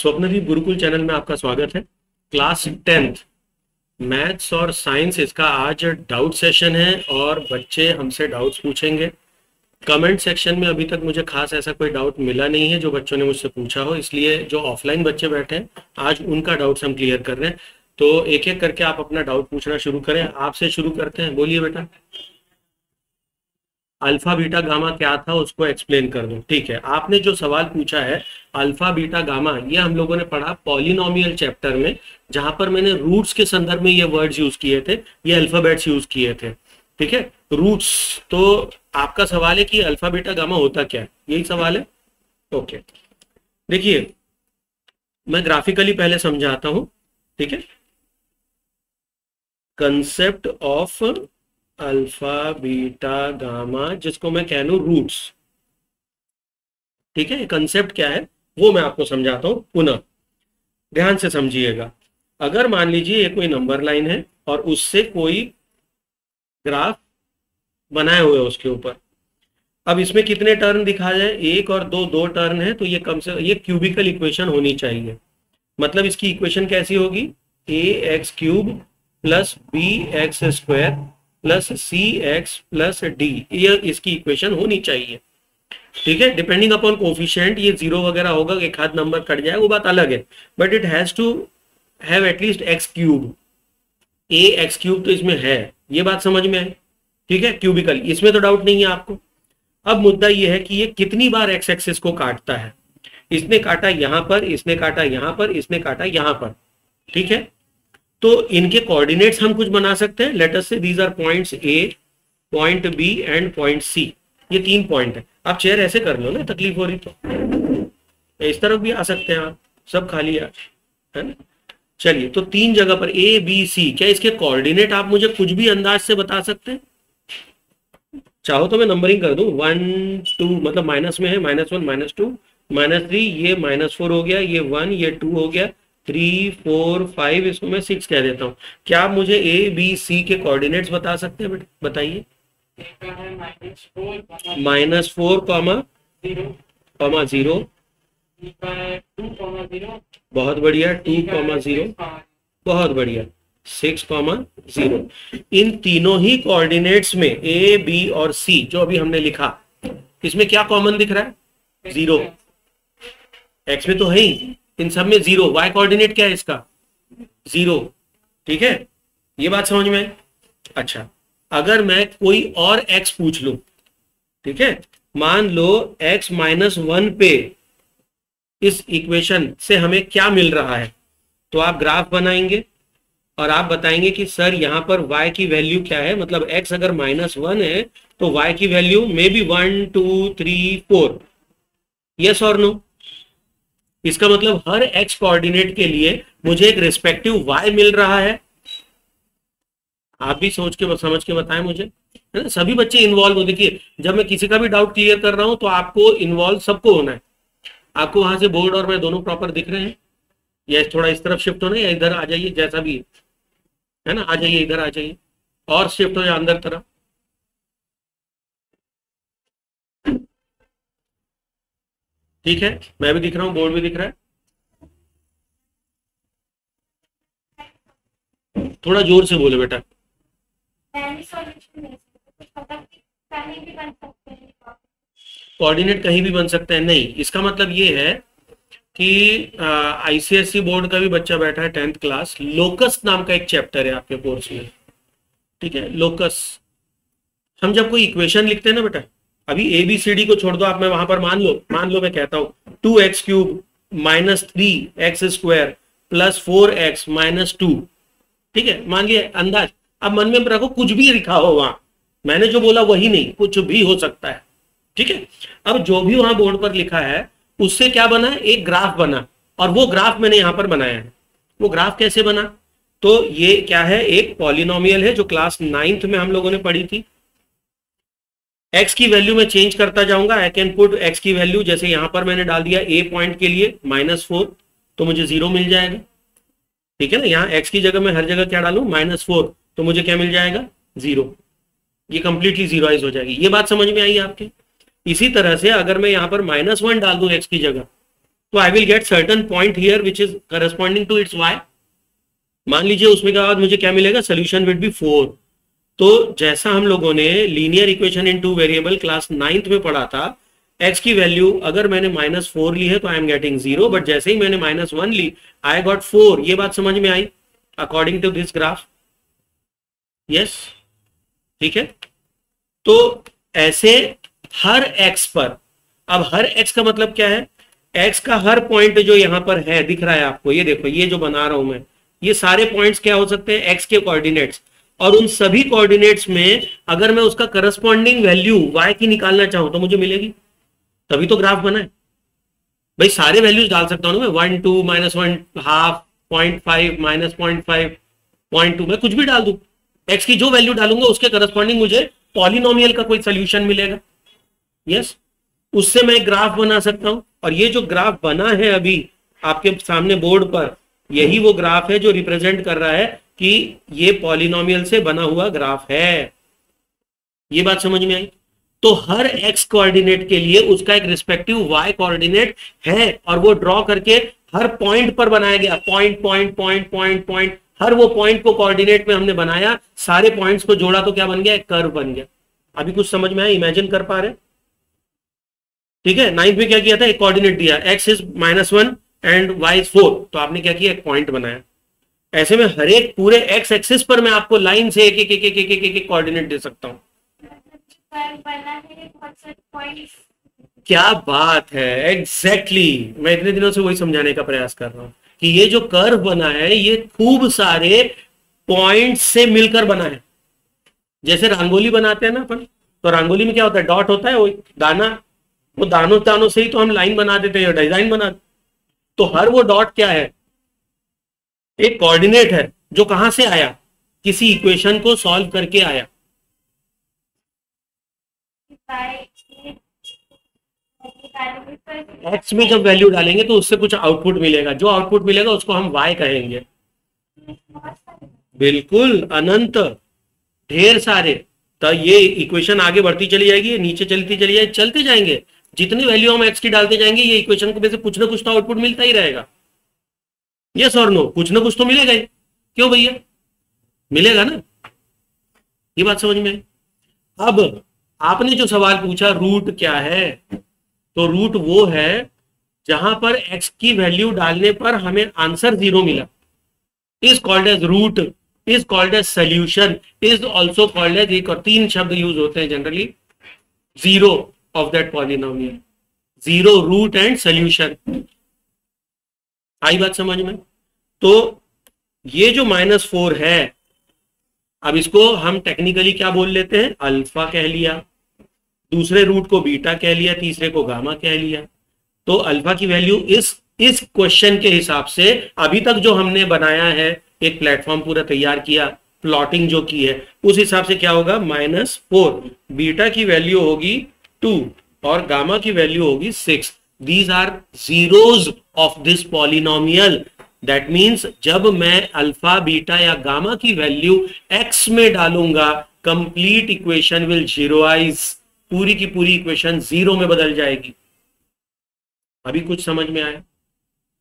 Swapnadeep Gurukul channel में आपका स्वागत है। क्लास 10th मैथ्स और साइंस इसका आज डाउट सेशन है और बच्चे हमसे डाउट्स पूछेंगे। कमेंट सेक्शन में अभी तक मुझे खास ऐसा कोई डाउट मिला नहीं है जो बच्चों ने मुझसे पूछा हो, इसलिए जो ऑफलाइन बच्चे बैठे हैं आज उनका डाउट्स हम क्लियर कर रहे हैं। तो एक एक करके आप अपना डाउट पूछना शुरू करें। आपसे शुरू करते हैं, बोलिए बेटा। अल्फा बीटा गामा क्या था उसको एक्सप्लेन कर दो। ठीक है, आपने जो सवाल पूछा है अल्फा बीटा गामा, ये हम लोगों ने पढ़ा पॉलिनोमियल चैप्टर में, जहां पर मैंने रूट्स के संदर्भ में ये वर्ड्स यूज किए थे, ये अल्फाबेट्स यूज किए थे। ठीक है, रूट्स। तो आपका सवाल है कि अल्फा बीटा गामा होता क्या है, यही सवाल है। ओके, देखिए मैं ग्राफिकली पहले समझाता हूं। ठीक है, concept of alpha beta gamma, जिसको मैं कह लूं रूट्स। ठीक है, कंसेप्ट क्या है वो मैं आपको समझाता हूं पुनः, ध्यान से समझिएगा। अगर मान लीजिए ये कोई नंबर लाइन है और उससे कोई ग्राफ बनाए हुए है उसके ऊपर। अब इसमें कितने टर्न दिखा जाए, एक और दो टर्न है, तो ये कम से ये क्यूबिकल इक्वेशन होनी चाहिए। मतलब इसकी इक्वेशन कैसी होगी, A x cube plus B X square plus C X plus D, ये इसकी इक्वेशन होनी चाहिए। ठीक है, डिपेंडिंग अपॉन कोफिशिएंट ये जीरो वगैरह होगा, एक आध नंबर कट जाए वो बात अलग है, but it has to have at least x cube. A x cube तो इसमें है, ये बात समझ में आई। ठीक है, क्यूबिकल, इसमें तो डाउट नहीं है आपको। अब मुद्दा ये है कि ये कितनी बार एक्स एक्सिस को काटता है। इसने काटा यहां पर, इसने काटा यहां पर, इसने काटा यहां पर। ठीक है, तो इनके कोऑर्डिनेट्स हम कुछ बना सकते हैं। Let us say these are points A, point B and point C. ये 3 पॉइंट है। आप चेयर ऐसे कर लो ना, तकलीफ हो रही तो इस तरफ भी आ सकते हैं आप, सब खाली है ना। चलिए, तो 3 जगह पर ए बी सी, क्या इसके कोऑर्डिनेट आप मुझे कुछ भी अंदाज से बता सकते हैं? चाहो तो मैं नंबरिंग कर दूं, 1 2, मतलब माइनस में है, -1 -2 -3, ये -4 हो गया, ये 1, ये 2 हो गया, 3 4 5, इसको मैं 6 कह देता हूँ। क्या आप मुझे ए बी सी के कोऑर्डिनेट्स बता सकते हैं बेटा? बताइए। -4 कॉमा 0, बहुत बढ़िया, 2 0, बहुत बढ़िया, 6 0। इन तीनों ही कोऑर्डिनेट्स में ए बी और सी जो अभी हमने लिखा, इसमें क्या कॉमन दिख रहा है? 0। एक्स में तो है ही, इन सब में 0। वाई कोऑर्डिनेट क्या है इसका? 0। ठीक है, ये बात समझ में? अच्छा, अगर मैं कोई और x पूछ लूं, ठीक है, मान लो x -1 पे इस इक्वेशन से हमें क्या मिल रहा है, तो आप ग्राफ बनाएंगे और आप बताएंगे कि सर यहां पर y की वैल्यू क्या है। मतलब x अगर -1 है तो y की वैल्यू मे बी 1 2 3 4, यस और नो। इसका मतलब हर x कोऑर्डिनेट के लिए मुझे एक रिस्पेक्टिव y मिल रहा है। आप भी सोच के समझ के बताएं मुझे, है ना। सभी बच्चे इन्वॉल्व हो। देखिए, जब मैं किसी का भी डाउट क्लियर कर रहा हूं तो आपको इन्वॉल्व सबको होना है। आपको वहां से बोर्ड और मैं दोनों प्रॉपर दिख रहे हैं, या थोड़ा इस तरफ शिफ्ट होना है, या इधर आ जाइए, जैसा भी है ना, आ जाइए, इधर आ जाइए और शिफ्ट हो जाए अंदर तरफ। ठीक है, मैं भी दिख रहा हूँ, बोर्ड भी दिख रहा है। थोड़ा जोर से बोले बेटा। कोऑर्डिनेट कहीं भी बन सकते हैं? नहीं, इसका मतलब ये है कि आईसीएसई बोर्ड का भी बच्चा बैठा है 10th क्लास, लोकस नाम का एक चैप्टर है आपके कोर्स में। ठीक है, लोकस। हम जब कोई इक्वेशन लिखते हैं ना बेटा, अभी ABCD को छोड़ दो आप, मैं वहां पर मान लो मैं कहता हूं 2x³ -3x² + 4x -2। ठीक है, मान लिया अंदाज। अब मन में रखो कुछ भी लिखा हो वहां, मैंने जो बोला वही नहीं, कुछ भी हो सकता है। ठीक है, अब जो भी वहां बोर्ड पर लिखा है उससे क्या बना? एक ग्राफ बना, और वो ग्राफ मैंने यहां पर बनाया है। वो ग्राफ कैसे बना? तो ये क्या है, एक पॉलिनोमियल है जो क्लास 9th में हम लोगों ने पढ़ी थी। x की वैल्यू में चेंज करता जाऊंगा। आई कैन पुट x की वैल्यू, जैसे यहां पर मैंने डाल दिया a पॉइंट के लिए -4, तो मुझे 0 मिल जाएगा। ठीक है ना, यहाँ x की जगह मैं हर जगह क्या डालूं? -4, तो मुझे क्या मिल जाएगा? 0। ये कंप्लीटली जीरोइज हो जाएगी। ये बात समझ में आई आपके? इसी तरह से अगर मैं यहाँ पर -1 डाल दूं x की जगह, तो I will get certain point here which is corresponding to its y. मान लीजिए उसमें के बाद मुझे क्या मिलेगा, सोल्यूशन विल बी 4। तो जैसा हम लोगों ने linear equation in 2 variable class 9th में पढ़ा था, x की वैल्यू अगर मैंने -4 ली है तो आई एम गेटिंग 0, बट जैसे ही मैंने -1 ली आई गॉट 4। ये बात समझ में आई according to this graph? Yes, ठीक है। तो ऐसे हर x पर, अब हर x का मतलब क्या है, x का हर पॉइंट जो यहां पर है दिख रहा है आपको, ये देखो, ये जो बना रहा हूं मैं, ये सारे पॉइंट्स क्या हो सकते हैं, x के कोऑर्डिनेट्स। और उन सभी कोऑर्डिनेट्स में अगर मैं उसका करस्पॉन्डिंग वैल्यू y की निकालना चाहूं तो मुझे मिलेगी, तभी तो ग्राफ बना है भाई। सारे वैल्यूज डाल सकता हूं ना मैं, 1 2 -1 हाफ 0.5 -0.5 0.2, मैं कुछ भी डाल दूं। x की जो वैल्यू डालूंगा उसके करस्पॉन्डिंग मुझे पॉलिनोमियल का कोई सोल्यूशन मिलेगा। यस, उससे मैं एक ग्राफ बना सकता हूं। और ये जो ग्राफ बना है अभी आपके सामने बोर्ड पर, यही वो ग्राफ है जो रिप्रेजेंट कर रहा है कि ये पॉलिनोमियल से बना हुआ ग्राफ है। ये बात समझ में आई? तो हर x कोऑर्डिनेट के लिए उसका एक रिस्पेक्टिव y कोऑर्डिनेट है, और वो ड्रॉ करके हर पॉइंट पर बनाया गया। Point point point point point, हर वो पॉइंट को कोऑर्डिनेट में हमने बनाया, सारे पॉइंट्स को जोड़ा तो क्या बन गया, एक कर्व बन गया। अभी कुछ समझ में आया? इमेजिन कर पा रहे? ठीक है। 9th में क्या किया था, एक कोऑर्डिनेट दिया, x is -1 and y is 4, तो आपने क्या किया, एक पॉइंट बनाया। ऐसे में हर एक पूरे x एक्सिस पर मैं आपको लाइन से एक एक एक एक एक एक कोऑर्डिनेट दे सकता हूं। क्या बात है, एग्जैक्टली मैं इतने दिनों से वही समझाने का प्रयास कर रहा हूं कि ये जो कर्व बना है ये खूब सारे पॉइंट से मिलकर बना है। जैसे रंगोली बनाते हैं ना अपन, तो रंगोली में क्या होता है, डॉट होता है, वो दाना, वो दानों दानों से ही तो हम लाइन बना देते हैं, डिजाइन बना देते। तो हर वो डॉट क्या है, एक कोऑर्डिनेट है जो कहां से आया, किसी इक्वेशन को सॉल्व करके आया। एक्स में जब वैल्यू डालेंगे तो उससे कुछ आउटपुट मिलेगा, जो आउटपुट मिलेगा उसको हम वाई कहेंगे। बिल्कुल, अनंत, ढेर सारे। तो ये इक्वेशन आगे बढ़ती चली जाएगी, नीचे चलती चली जाएगी, चलते जाएंगे। जितनी वैल्यू हम एक्स की डालते जाएंगे ये इक्वेशन को वैसे कुछ ना कुछ तो आउटपुट मिलता ही रहेगा। यस और नो, कुछ ना कुछ तो मिलेगा ही। क्यों भैया, मिलेगा ना? ये बात समझ में? अब आपने जो सवाल पूछा रूट क्या है, तो रूट वो है जहां पर x की वैल्यू डालने पर हमें आंसर 0 मिला, is called as root, is called as solution, is also called as, एक और 3 शब्द यूज होते हैं generally, zero of that polynomial, zero, root and solution. आई बात समझ में? तो ये जो -4 है, अब इसको हम टेक्निकली क्या बोल लेते हैं, अल्फा कह लिया, दूसरे रूट को बीटा कह लिया, तीसरे को गामा कह लिया। तो अल्फा की वैल्यू इस क्वेश्चन के हिसाब से अभी तक जो हमने बनाया है, एक प्लेटफॉर्म पूरा तैयार किया, प्लॉटिंग जो की है, उस हिसाब से क्या होगा, -4, बीटा की वैल्यू होगी 2 और गामा की वैल्यू होगी 6। These are zeros of this polynomial. That means जब मैं अल्फा, बीटा या गामा की वैल्यू x में डालूंगा, कंप्लीट इक्वेशन विल जीरोआइज, पूरी की पूरी इक्वेशन 0 में बदल जाएगी। अभी कुछ समझ में आया?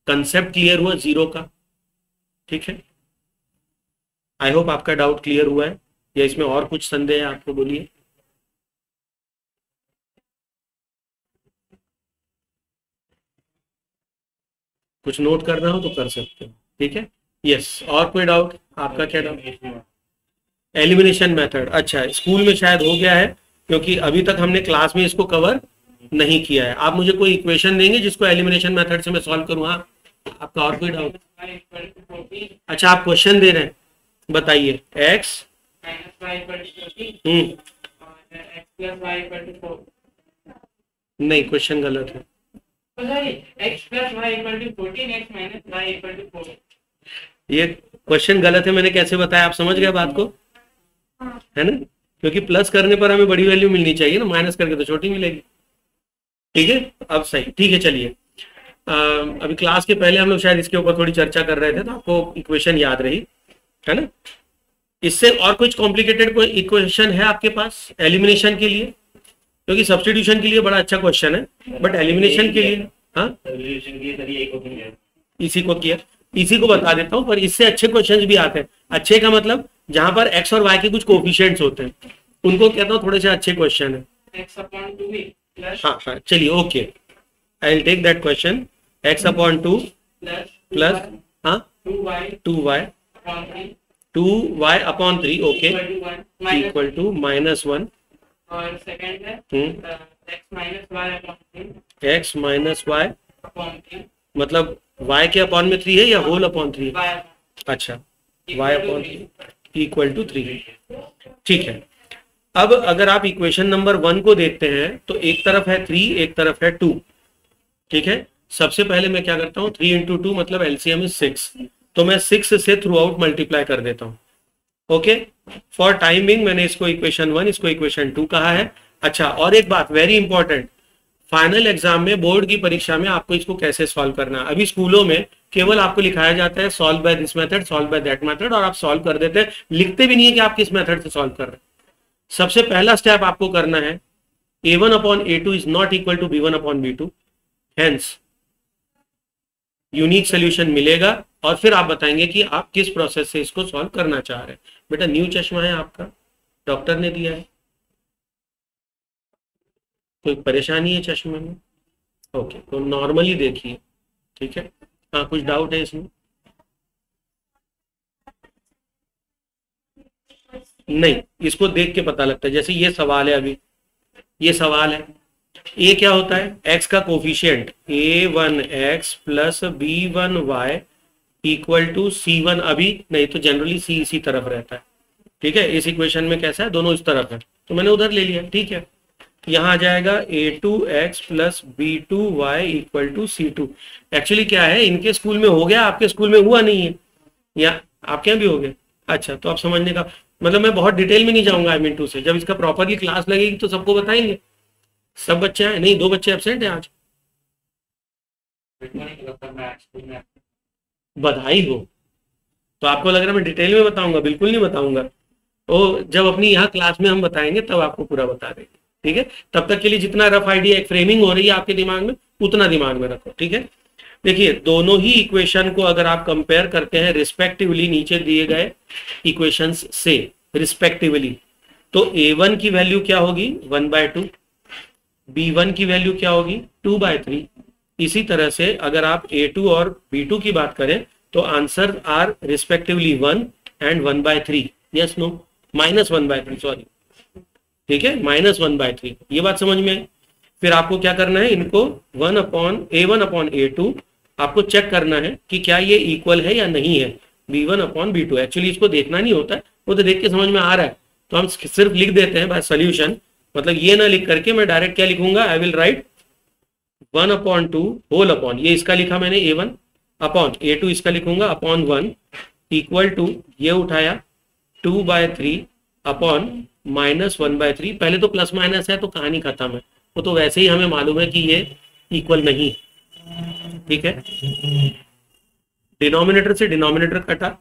कंसेप्ट क्लियर हुआ 0 का? ठीक है, आई होप आपका डाउट क्लियर हुआ है, या इसमें और कुछ संदेह है आपको, बोलिए। कुछ नोट करना हो तो कर सकते हो, ठीक है। यस, और कोई डाउट आपका? क्या डाउट? एलिमिनेशन मेथड, अच्छा, स्कूल में शायद हो गया है, क्योंकि अभी तक हमने क्लास में इसको कवर नहीं किया है। आप मुझे कोई इक्वेशन देंगे जिसको एलिमिनेशन मेथड से मैं सॉल्व करूँ? हाँ, आपका और कोई डाउट? अच्छा, आप क्वेश्चन दे रहे हैं, बताइए। x नहीं, क्वेश्चन गलत है। ये क्वेश्चन गलत है, मैंने कैसे बताया, आप समझ गए बात को, है ना? क्योंकि प्लस करने पर हमें बड़ी वैल्यू मिलनी चाहिए ना, माइनस करके तो छोटी मिलेगी। ठीक है, अब सही, ठीक है। चलिए, अभी क्लास के पहले हम लोग शायद इसके ऊपर थोड़ी चर्चा कर रहे थे, तो आपको इक्वेशन याद रही, है ना? इससे और कुछ कॉम्प्लिकेटेड कोई इक्वेशन है आपके पास एलिमिनेशन के लिए? क्योंकि सब्स्टिट्यूशन के लिए बड़ा अच्छा क्वेश्चन है, बट एलिमिनेशन के लिए हाँ, इसी को किया, इसी को बता देता हूँ, पर इससे अच्छे क्वेश्चंस भी आते हैं। अच्छे का मतलब जहां पर एक्स और वाई के कुछ कोफिशिएंट्स होते हैं, उनको कहता हूँ थोड़े से अच्छे क्वेश्चन है। हाँ हाँ, चलिए okay, I will take that question. X upon 2 plus हाँ 2y upon 3 okay equal to -1, और सेकंड है x माइनस वाई मतलब y के अपॉन में 3 है या होल अपॉन 3 है? अच्छा, y अपॉन 3 इक्वल टू 3, ठीक है। अब अगर आप इक्वेशन नंबर 1 को देखते हैं तो एक तरफ है 3, एक तरफ है 2, ठीक है। सबसे पहले मैं क्या करता हूँ, 3 इंटू 2 मतलब एलसीएम इज 6, तो मैं 6 से थ्रू आउट मल्टीप्लाई कर देता हूँ। ओके, फॉर टाइमिंग मैंने इसको इक्वेशन 1, इसको इक्वेशन 2 कहा है। अच्छा, और एक बात वेरी इंपॉर्टेंट, फाइनल एग्जाम में, बोर्ड की परीक्षा में आपको इसको कैसे सॉल्व करना है। अभी स्कूलों में केवल आपको लिखाया जाता है solve by this method, solve by that method, और आप सॉल्व कर देते हैं, लिखते भी नहीं है कि आप किस मेथड से सॉल्व कर रहे हैं। सबसे पहला स्टेप आपको करना है, a1 upon a2 is not equal to b1 upon b2, hence unique solution मिलेगा, और फिर आप बताएंगे कि आप किस प्रोसेस से इसको सॉल्व करना चाह रहे हैं। बेटा न्यू चश्मा है आपका, डॉक्टर ने दिया है, कोई परेशानी है चश्मे में? ओके, तो नॉर्मली देखिए, ठीक है। हाँ, कुछ डाउट है इसमें? नहीं, इसको देख के पता लगता है। जैसे ये सवाल है, अभी ये सवाल है, ए क्या होता है, x का coefficient a1x plus b1y equal to c1, अभी नहीं तो जनरली c इसी तरफ रहता है, ठीक है। इस इक्वेशन में कैसा है, दोनों इस तरफ है, तो मैंने उधर ले लिया, ठीक है। यहाँ आ जाएगा a2x plus b2y equal to c2। Actually क्या है, इनके स्कूल में हो गया, आपके स्कूल में हुआ नहीं है, या आपके यहाँ भी हो गया? अच्छा, तो आप समझने का मतलब, मैं बहुत डिटेल में नहीं जाऊंगा आई मीन टू से, जब इसका प्रॉपरली क्लास लगेगी तो सबको बताएंगे। सब बच्चे आए? नहीं, 2 बच्चे एब्सेंट हैं आज। बधाई हो। तो आपको लग रहा है मैं डिटेल में बताऊंगा? बिल्कुल नहीं बताऊंगा। तो जब अपनी यहाँ क्लास में हम बताएंगे तब आपको पूरा बता देंगे, ठीक है। तब तक के लिए जितना रफ आइडिया, एक फ्रेमिंग हो रही है आपके दिमाग में, उतना दिमाग में रखो, ठीक है। देखिए, दोनों ही इक्वेशन को अगर आप कंपेयर करते हैं रिस्पेक्टिवली नीचे दिए गए इक्वेशंस से रिस्पेक्टिवली, तो a1 की वैल्यू क्या होगी, 1/2, b1 की वैल्यू क्या होगी, 2/3। इसी तरह से अगर आप a2 और b2 की बात करें तो answer are respectively 1 and 1/3, yes no, -1/3 sorry, ठीक है, -1/3। ये बात समझ में आई? फिर आपको क्या करना है, इनको a1 अपॉन a2 आपको चेक करना है कि क्या ये इक्वल है या नहीं है, b1 अपॉन b2। एक्चुअली इसको देखना नहीं होता है, वो तो देख के समझ में आ रहा है, तो हम सिर्फ लिख देते हैं बाय सोल्यूशन। मतलब ये ना लिख करके मैं डायरेक्ट क्या लिखूंगा, I will write 1/2 whole upon, ये इसका लिखा मैंने a1 अपॉन a2 इसका लिखूंगा अपॉन 1 इक्वल टू, ये उठाया 2/3 अपॉन -1/3। पहले तो प्लस माइनस है तो कहानी खत्म है, वो तो वैसे ही हमें मालूम है कि ये इक्वल नहीं, ठीक है। डिनोमिनेटर से डिनोमिनेटर कटा,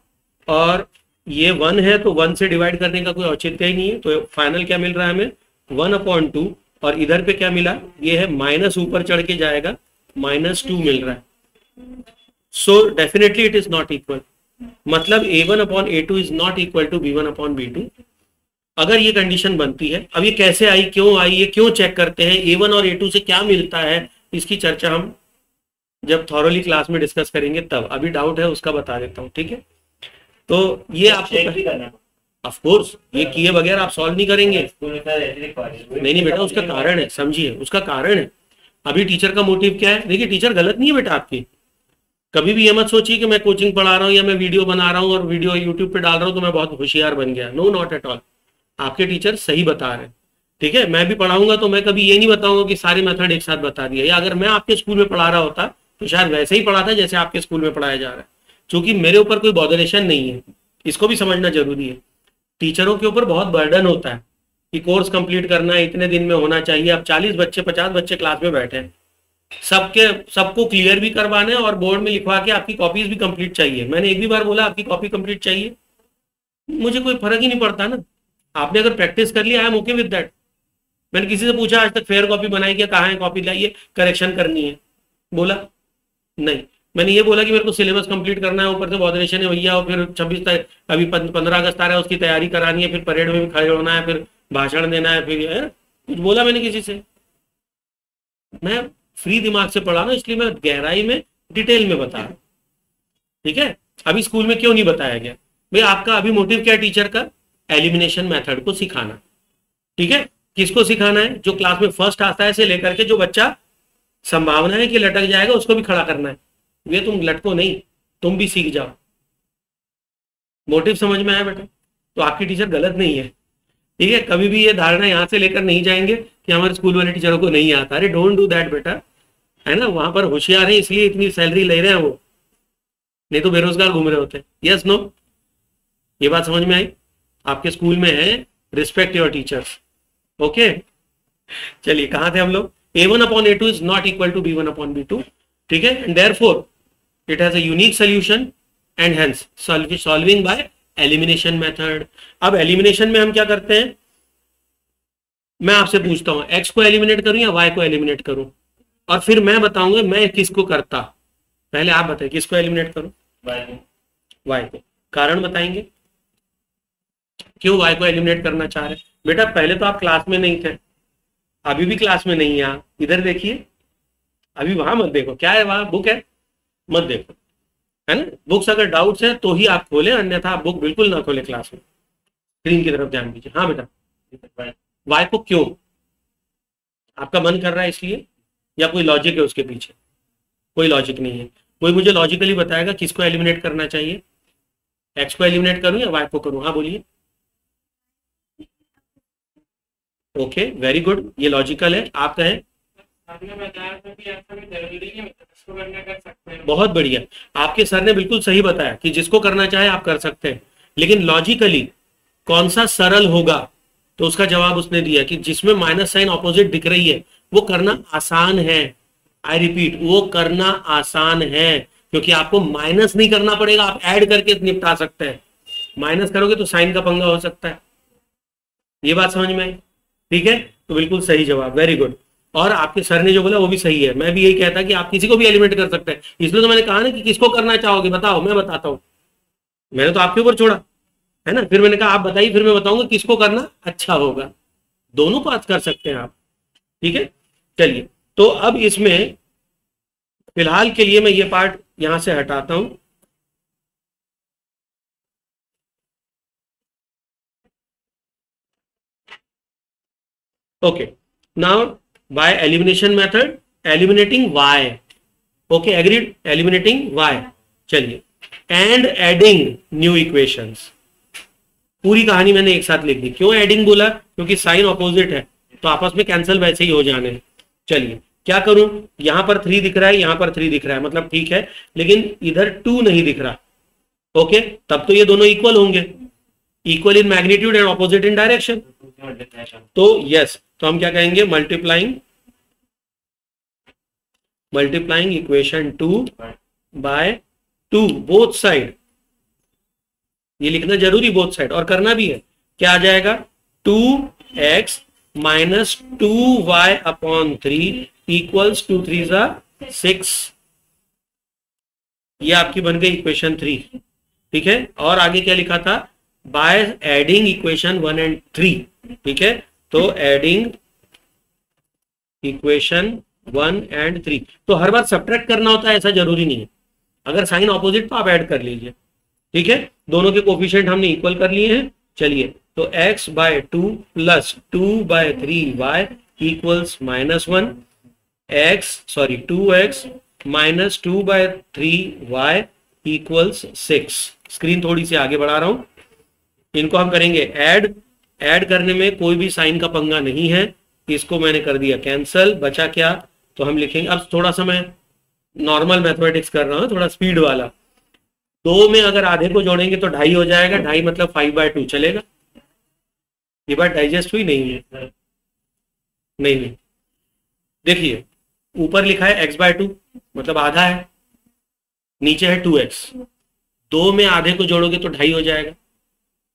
और ये 1 है तो 1 से डिवाइड करने का कोई औचित्य ही नहीं है, तो फाइनल क्या मिल रहा है हमें, 1/2, और इधर पे क्या मिला, ये है माइनस, ऊपर चढ़ के जाएगा -2 मिल रहा है। So definitely it is not equal, मतलब a1 upon a2 is not equal to b1 upon b2। अगर ये कंडीशन बनती है, अब ये कैसे आई, क्यों आई, ये क्यों चेक करते हैं, a1 और a2 से क्या मिलता है, इसकी चर्चा हम जब थॉरोली क्लास में डिस्कस करेंगे तब। अभी डाउट है उसका बता देता हूँ, ठीक है। तो ये आपको ऑफ कोर्स ये किए बगैर आप सॉल्व नहीं करेंगे। नहीं नहीं बेटा, उसका कारण है, समझिए उसका कारण है। अभी टीचर का मोटिव क्या है, देखिए टीचर गलत नहीं है बेटा आपकी, कभी भी ये मत सोचिए कि मैं कोचिंग पढ़ा रहा हूँ या मैं वीडियो बना रहा हूँ और वीडियो यूट्यूब पे डाल रहा हूँ तो मैं बहुत होशियार बन गया। नो, नॉट एट ऑल, आपके टीचर सही बता रहे हैं, ठीक है। मैं भी पढ़ाऊंगा तो मैं कभी ये नहीं बताऊंगा कि सारे मेथड एक साथ बता दिया, या अगर मैं आपके स्कूल में पढ़ा रहा होता तो शायद वैसे ही पढ़ाता जैसे आपके स्कूल में पढ़ाया जा रहा है। क्योंकि मेरे ऊपर कोई बॉदरेशन नहीं है, इसको भी समझना जरूरी है। टीचरों के ऊपर बहुत बर्डन होता है कि कोर्स कंप्लीट करना है, इतने दिन में होना चाहिए। अब 40 बच्चे 50 बच्चे क्लास में बैठे हैं, सबको क्लियर भी करवाना है और बोर्ड में लिखवा के आपकी कॉपीज भी कंप्लीट चाहिए। मैंने एक भी बार बोला आपकी कॉपी कंप्लीट चाहिए? मुझे कोई फर्क ही नहीं पड़ता ना। आपने अगर प्रैक्टिस कर लिया, I am okay with that. मैंने किसी से पूछा आज तक फेयर कॉपी बनाई क्या, कहाँ है कॉपी, लाइए करेक्शन करनी है। बोला नहीं। मैंने ये बोला कि मेरे को सिलेबस कंप्लीट करना है, ऊपर से मॉडरेशन है भैया, और फिर 26 अभी 15 अगस्त आ रहा है, उसकी तैयारी करानी है, फिर परेड में भी खड़े होना है, फिर भाषण देना है, फिर कुछ बोला मैंने किसी से? मैं फ्री दिमाग से पढ़ा ना, इसलिए मैं गहराई में डिटेल में बता रहा हूं। ठीक है, अभी स्कूल में क्यों नहीं बताया गया भाई? आपका अभी मोटिव क्या है टीचर का? एलिमिनेशन मेथड को सिखाना। ठीक है, किसको सिखाना है? जो क्लास में फर्स्ट आता है से लेकर के जो बच्चा संभावना है कि लटक जाएगा उसको भी खड़ा करना है। ये तुम लटको नहीं, तुम भी सीख जाओ। मोटिव समझ में आया बेटा? तो आपकी टीचर गलत नहीं है। ठीक है, कभी भी ये धारणा यहां से लेकर नहीं जाएंगे कि हमारे स्कूल वाले टीचरों को नहीं आता। अरे डोंट डू दैट बेटा, है ना? वहां पर होशियार है इसलिए इतनी सैलरी ले रहे हैं वो, नहीं तो बेरोजगार घूम रहे होते। Yes no? ये बात समझ में आई? आपके स्कूल में है रिस्पेक्ट योर टीचर्स। ओके, चलिए कहां थे हम लोग? a1/a2 is not equal to b1/b2। ठीक है, and therefore it has a unique solution and hence solving by elimination method. अब एलिमिनेशन में हम क्या करते हैं? मैं आपसे पूछता हूं x को एलिमिनेट करूं या y को एलिमिनेट करूं, और फिर मैं बताऊंगा मैं किसको करता। पहले आप बताइए किसको एलिमिनेट करूं? y को। कारण बताएंगे क्यों y को एलिमिनेट करना चाह रहे? बेटा पहले तो आप क्लास में नहीं थे, अभी भी क्लास में नहीं है आप। इधर देखिए, अभी वहां मत देखो, क्या है वहां? बुक है, मत देखो, है ना? बुक्स अगर डाउट्स है तो ही आप खोले, अन्यथा आप बुक बिल्कुल ना खोले क्लास में। स्क्रीन की तरफ ध्यान दीजिए। हाँ बेटा, वाई को क्यों? आपका मन कर रहा है इसलिए, या कोई लॉजिक है उसके पीछे? कोई लॉजिक नहीं है। कोई मुझे लॉजिकली बताएगा किसको एलिमिनेट करना चाहिए? एक्स को एलिमिनेट करूं या वाई को करूं? हाँ बोलिए। ओके, वेरी गुड, ये लॉजिकल है। आप कहें? आपने बताया था कि ऐसा भी जरूरी नहीं है, इसको करना कर सकते हैं। बहुत बढ़िया, आपके सर ने बिल्कुल सही बताया कि जिसको करना चाहे आप कर सकते हैं, लेकिन लॉजिकली कौन सा सरल होगा? तो उसका जवाब उसने दिया कि जिसमें माइनस साइन ऑपोजिट दिख रही है वो करना आसान है। आई रिपीट, वो करना आसान है, क्योंकि आपको माइनस नहीं करना पड़ेगा, आप ऐड करके निपटा सकते हैं। माइनस करोगे तो साइन का पंगा हो सकता है। ये बात समझ में आई? ठीक है, तो बिल्कुल सही जवाब, वेरी गुड। और आपके सर ने जो बोला वो भी सही है। मैं भी यही कहता कि आप किसी को भी एलिमिनेट कर सकते हैं, इसलिए तो मैंने कहा ना कि किसको करना चाहोगे बताओ, मैं बताता हूं। मैंने तो आपके ऊपर छोड़ा है ना, फिर मैंने कहा आप बताइए, फिर मैं बताऊंगा किसको करना अच्छा होगा। दोनों बात कर सकते हैं आप। ठीक है, चलिए तो अब इसमें फिलहाल के लिए मैं ये पार्ट यहां से हटाता हूं। Okay, now bye elimination method eliminating y। Okay, agreed, eliminating y। चलिए, एंड एडिंग न्यू इक्वेशंस। पूरी कहानी मैंने एक साथ लिख दी। क्यों एडिंग बोला? क्योंकि साइन ऑपोजिट है तो आपस में कैंसिल वैसे ही हो जाने हैं। चलिए क्या करूं? यहां पर 3 दिख रहा है, यहां पर 3 दिख रहा है, मतलब ठीक है, लेकिन इधर 2 नहीं दिख रहा। ओके, तब तो ये दोनों इक्वल होंगे, equal in magnitude and opposite in direction. तो यस, तो हम क्या कहेंगे? Multiplying equation 2 by 2 both side. ये लिखना जरूरी, बोथ साइड, और करना भी है। क्या आ जाएगा? 2x minus 2y/3 equals 2 3 6। ये आपकी बन गई इक्वेशन 3। ठीक है, और आगे क्या लिखा था? By adding equation 1 and 3। ठीक है, तो एडिंग इक्वेशन 1 एंड 3। तो हर बार सब्ट्रैक्ट करना होता है ऐसा जरूरी नहीं है, अगर साइन ऑपोजिट तो आप ऐड कर लीजिए। ठीक है, दोनों के कोफिशिएंट हमने इक्वल कर लिए हैं। चलिए, तो x/2 plus 2/3y equals -1, 2x minus 2/3y equals 6। Screen थोड़ी सी आगे बढ़ा रहा हूं, इनको हम करेंगे ऐड करने में कोई भी साइन का पंगा नहीं है। इसको मैंने कर दिया कैंसल, बचा क्या? तो हम लिखेंगे, अब थोड़ा सा मैं नॉर्मल मैथमेटिक्स कर रहा हूं, थोड़ा स्पीड वाला। 2 में अगर आधे को जोड़ेंगे तो 2.5 हो जाएगा, 2.5 मतलब 5/2 चलेगा। ये बात डाइजेस्ट हुई? नहीं है, नहीं। देखिए, ऊपर लिखा है x/2 मतलब आधा है, नीचे है 2x। 2 में आधे को जोड़ोगे तो 2.5 हो जाएगा।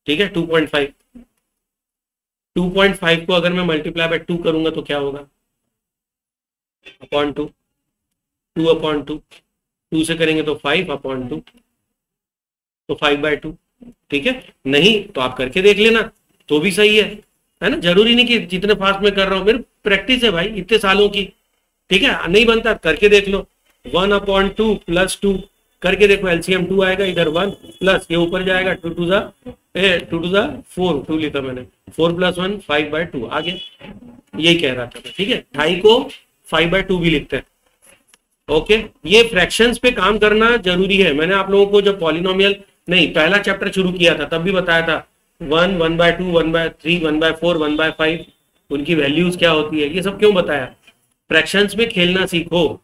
ठीक है, 2.5। 2.5 को अगर मैं मल्टीप्लाई बाय 2 करूंगा तो क्या होगा? अपॉन 2। 2/2, 2 से करेंगे तो 5/2, तो 5/2। ठीक है, नहीं तो आप करके देख लेना तो भी सही है ना। जरूरी नहीं कि जितने फास्ट में कर रहा हूं, मेरी प्रैक्टिस है भाई इतने सालों की। ठीक है, नहीं बनता करके देख लो। 1/2 + 2 करके देखो, एलसीएम 2 आएगा, इधर 1 प्लस ये ऊपर जाएगा 2 टू ज़ा 4, 2 लिखा मैंने, 4 + 1 5/2 आ गया। यही कह रहा था। ठीक है, 2.5 को 5/2 भी लिखते हैं। ओके, ये फ्रैक्शंस पे काम करना जरूरी है। मैंने आप लोगों को जब पॉलिनोमियल नहीं पहला चैप्टर शुरू किया था तब भी बताया था 1, 1/2, 1/3, 1/4, 1/5 उनकी वैल्यूज क्या होती है, ये सब क्यों बताया। फ्रैक्शंस में खेलना सीखो।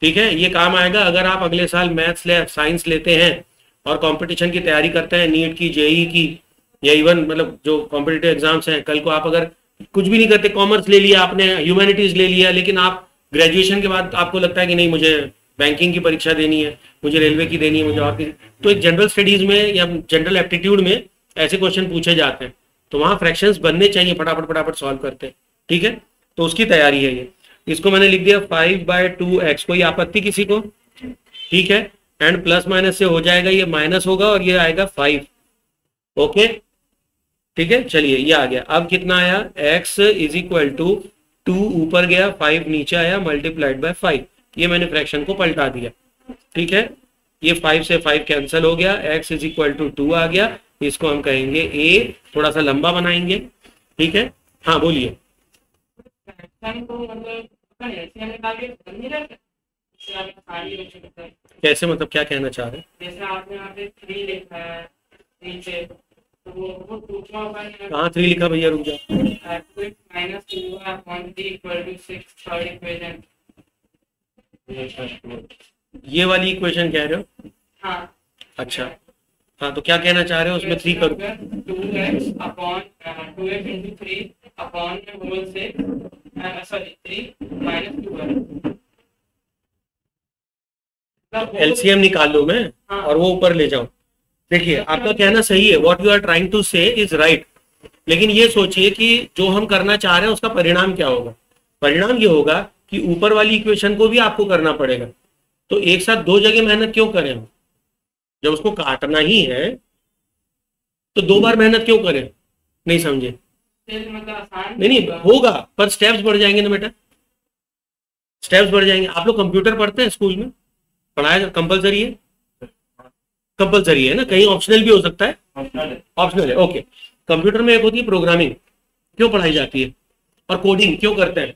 ठीक है, ये काम आएगा अगर आप अगले साल मैथ्स साइंस लेते हैं और कंपटीशन की तैयारी करते हैं, नीट की, जेई की, या इवन मतलब जो कॉम्पिटिटिव एग्जाम्स हैं। कल को आप अगर कुछ भी नहीं करते, कॉमर्स ले लिया आपने, ह्यूमैनिटीज ले लिया, लेकिन आप ग्रेजुएशन के बाद आपको लगता है कि नहीं मुझे बैंकिंग की परीक्षा देनी है, मुझे रेलवे की देनी है, मुझे और तो एक जनरल स्टडीज में या जनरल एप्टीट्यूड में ऐसे क्वेश्चन पूछे जाते हैं, तो वहां फ्रैक्शंस बनने चाहिए, फटाफट फटाफट सॉल्व करते हैं। ठीक है, तो उसकी तैयारी है ये। इसको मैंने लिख दिया 5/2x, कोई आपत्ति किसी को। ठीक है, एंड प्लस माइनस से हो जाएगा, ये माइनस होगा और ये आएगा 5। ओके, ठीक है, चलिए ये आ गया। अब कितना आया, x = 2 ऊपर गया, 5 नीचे आया, ×5। ये मैंने फ्रैक्शन को पलटा दिया। ठीक है, ये 5 से 5 कैंसिल हो गया, x = 2 आ गया। इसको हम कहेंगे a, थोड़ा सा लंबा बनाएंगे। ठीक है, हाँ बोलिए। कैसे, मतलब क्या कहना चाह रहे हैं। जैसे आपने यहाँ पे 3 लिखा है नीचे, तो वो 2 कहाँ 3 लिखा भैया, रुक जाओ। ये वाली इक्वेशन कह रहे हो। हाँ, अच्छा, हाँ तो क्या कहना चाह रहे हो उसमें 3 करो। 2x × 3 अपॉन होल से सॉरी 3 - 2 एलसीएम निकाल लो मैं और वो ऊपर ले जाऊं। देखिए आपका कहना सही है, what you are trying to say is right, लेकिन ये सोचिए कि जो हम करना चाह रहे हैं उसका परिणाम क्या होगा। परिणाम ये होगा कि ऊपर वाली इक्वेशन को भी आपको करना पड़ेगा, तो एक साथ 2 जगह मेहनत क्यों करें हम, जब उसको काटना ही है तो 2 बार मेहनत क्यों करें। नहीं समझे। नहीं होगा, पर स्टेप्स बढ़ जाएंगे ना बेटा, स्टेप्स बढ़ जाएंगे। आप लोग कंप्यूटर पढ़ते हैं स्कूल में, पढ़ाया कंपलसरी है, कंपलसरी है ना, कहीं ऑप्शनल भी हो सकता है, ऑप्शनल है। ओके, कंप्यूटर में एक होती है प्रोग्रामिंग, क्यों पढ़ाई जाती है, और कोडिंग क्यों करते हैं,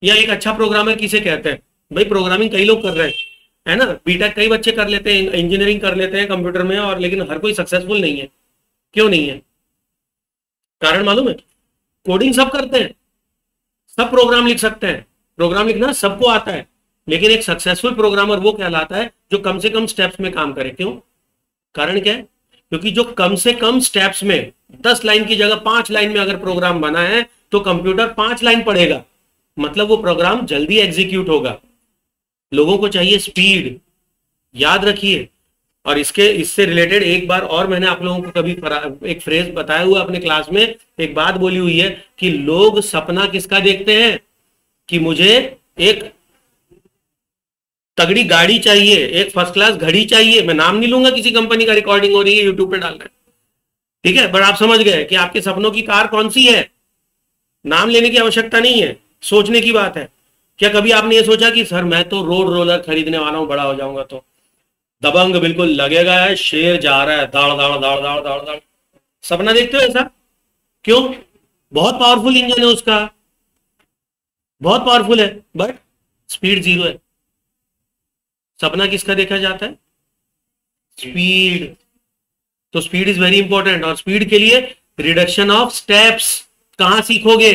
या एक अच्छा प्रोग्रामर किसे कहते हैं। भाई प्रोग्रामिंग कई लोग कर रहे हैं, है ना, बीटेक कई बच्चे कर लेते हैं, इंजीनियरिंग कर लेते हैं कंप्यूटर में, और लेकिन हर कोई सक्सेसफुल नहीं है। क्यों नहीं है, कारण मालूम है। कोडिंग सब करते हैं, सब प्रोग्राम लिख सकते हैं, प्रोग्राम लिखना सबको आता है, लेकिन एक सक्सेसफुल प्रोग्रामर वो कहलाता है जो कम से कम स्टेप्स में काम करे। क्यों, कारण क्या है, क्योंकि जो कम से कम स्टेप्स में 10 लाइन की जगह 5 लाइन में अगर प्रोग्राम बना है तो कंप्यूटर 5 लाइन पढ़ेगा, मतलब वो प्रोग्राम जल्दी एग्जीक्यूट होगा। लोगों को चाहिए स्पीड, याद रखिए। और इससे रिलेटेड एक बार और मैंने आप लोगों को कभी एक फ्रेज बताया हुआ अपने क्लास में, एक बात बोली हुई है कि लोग सपना किसका देखते हैं, कि मुझे एक तगड़ी गाड़ी चाहिए, एक फर्स्ट क्लास घड़ी चाहिए। मैं नाम नहीं लूंगा किसी कंपनी का, रिकॉर्डिंग हो रही है यूट्यूब पे डालना है, ठीक है, बट आप समझ गए कि आपके सपनों की कार कौन सी है। नाम लेने की आवश्यकता नहीं है, सोचने की बात है। क्या कभी आपने ये सोचा कि सर मैं तो रोड रोलर खरीदने वाला हूं, बड़ा हो जाऊंगा तो दबंग बिल्कुल लगेगा, है शेर जा रहा है दाड़ दाड़ दाड़ दाड़ दाड़ दाड़। सपना देखते हो ऐसा, क्यों, बहुत पावरफुल इंजन है उसका, बहुत पावरफुल है, बट स्पीड 0 है। सपना किसका देखा जाता है, स्पीड। तो स्पीड इज वेरी इंपॉर्टेंट, और स्पीड के लिए रिडक्शन ऑफ स्टेप्स कहां सीखोगे।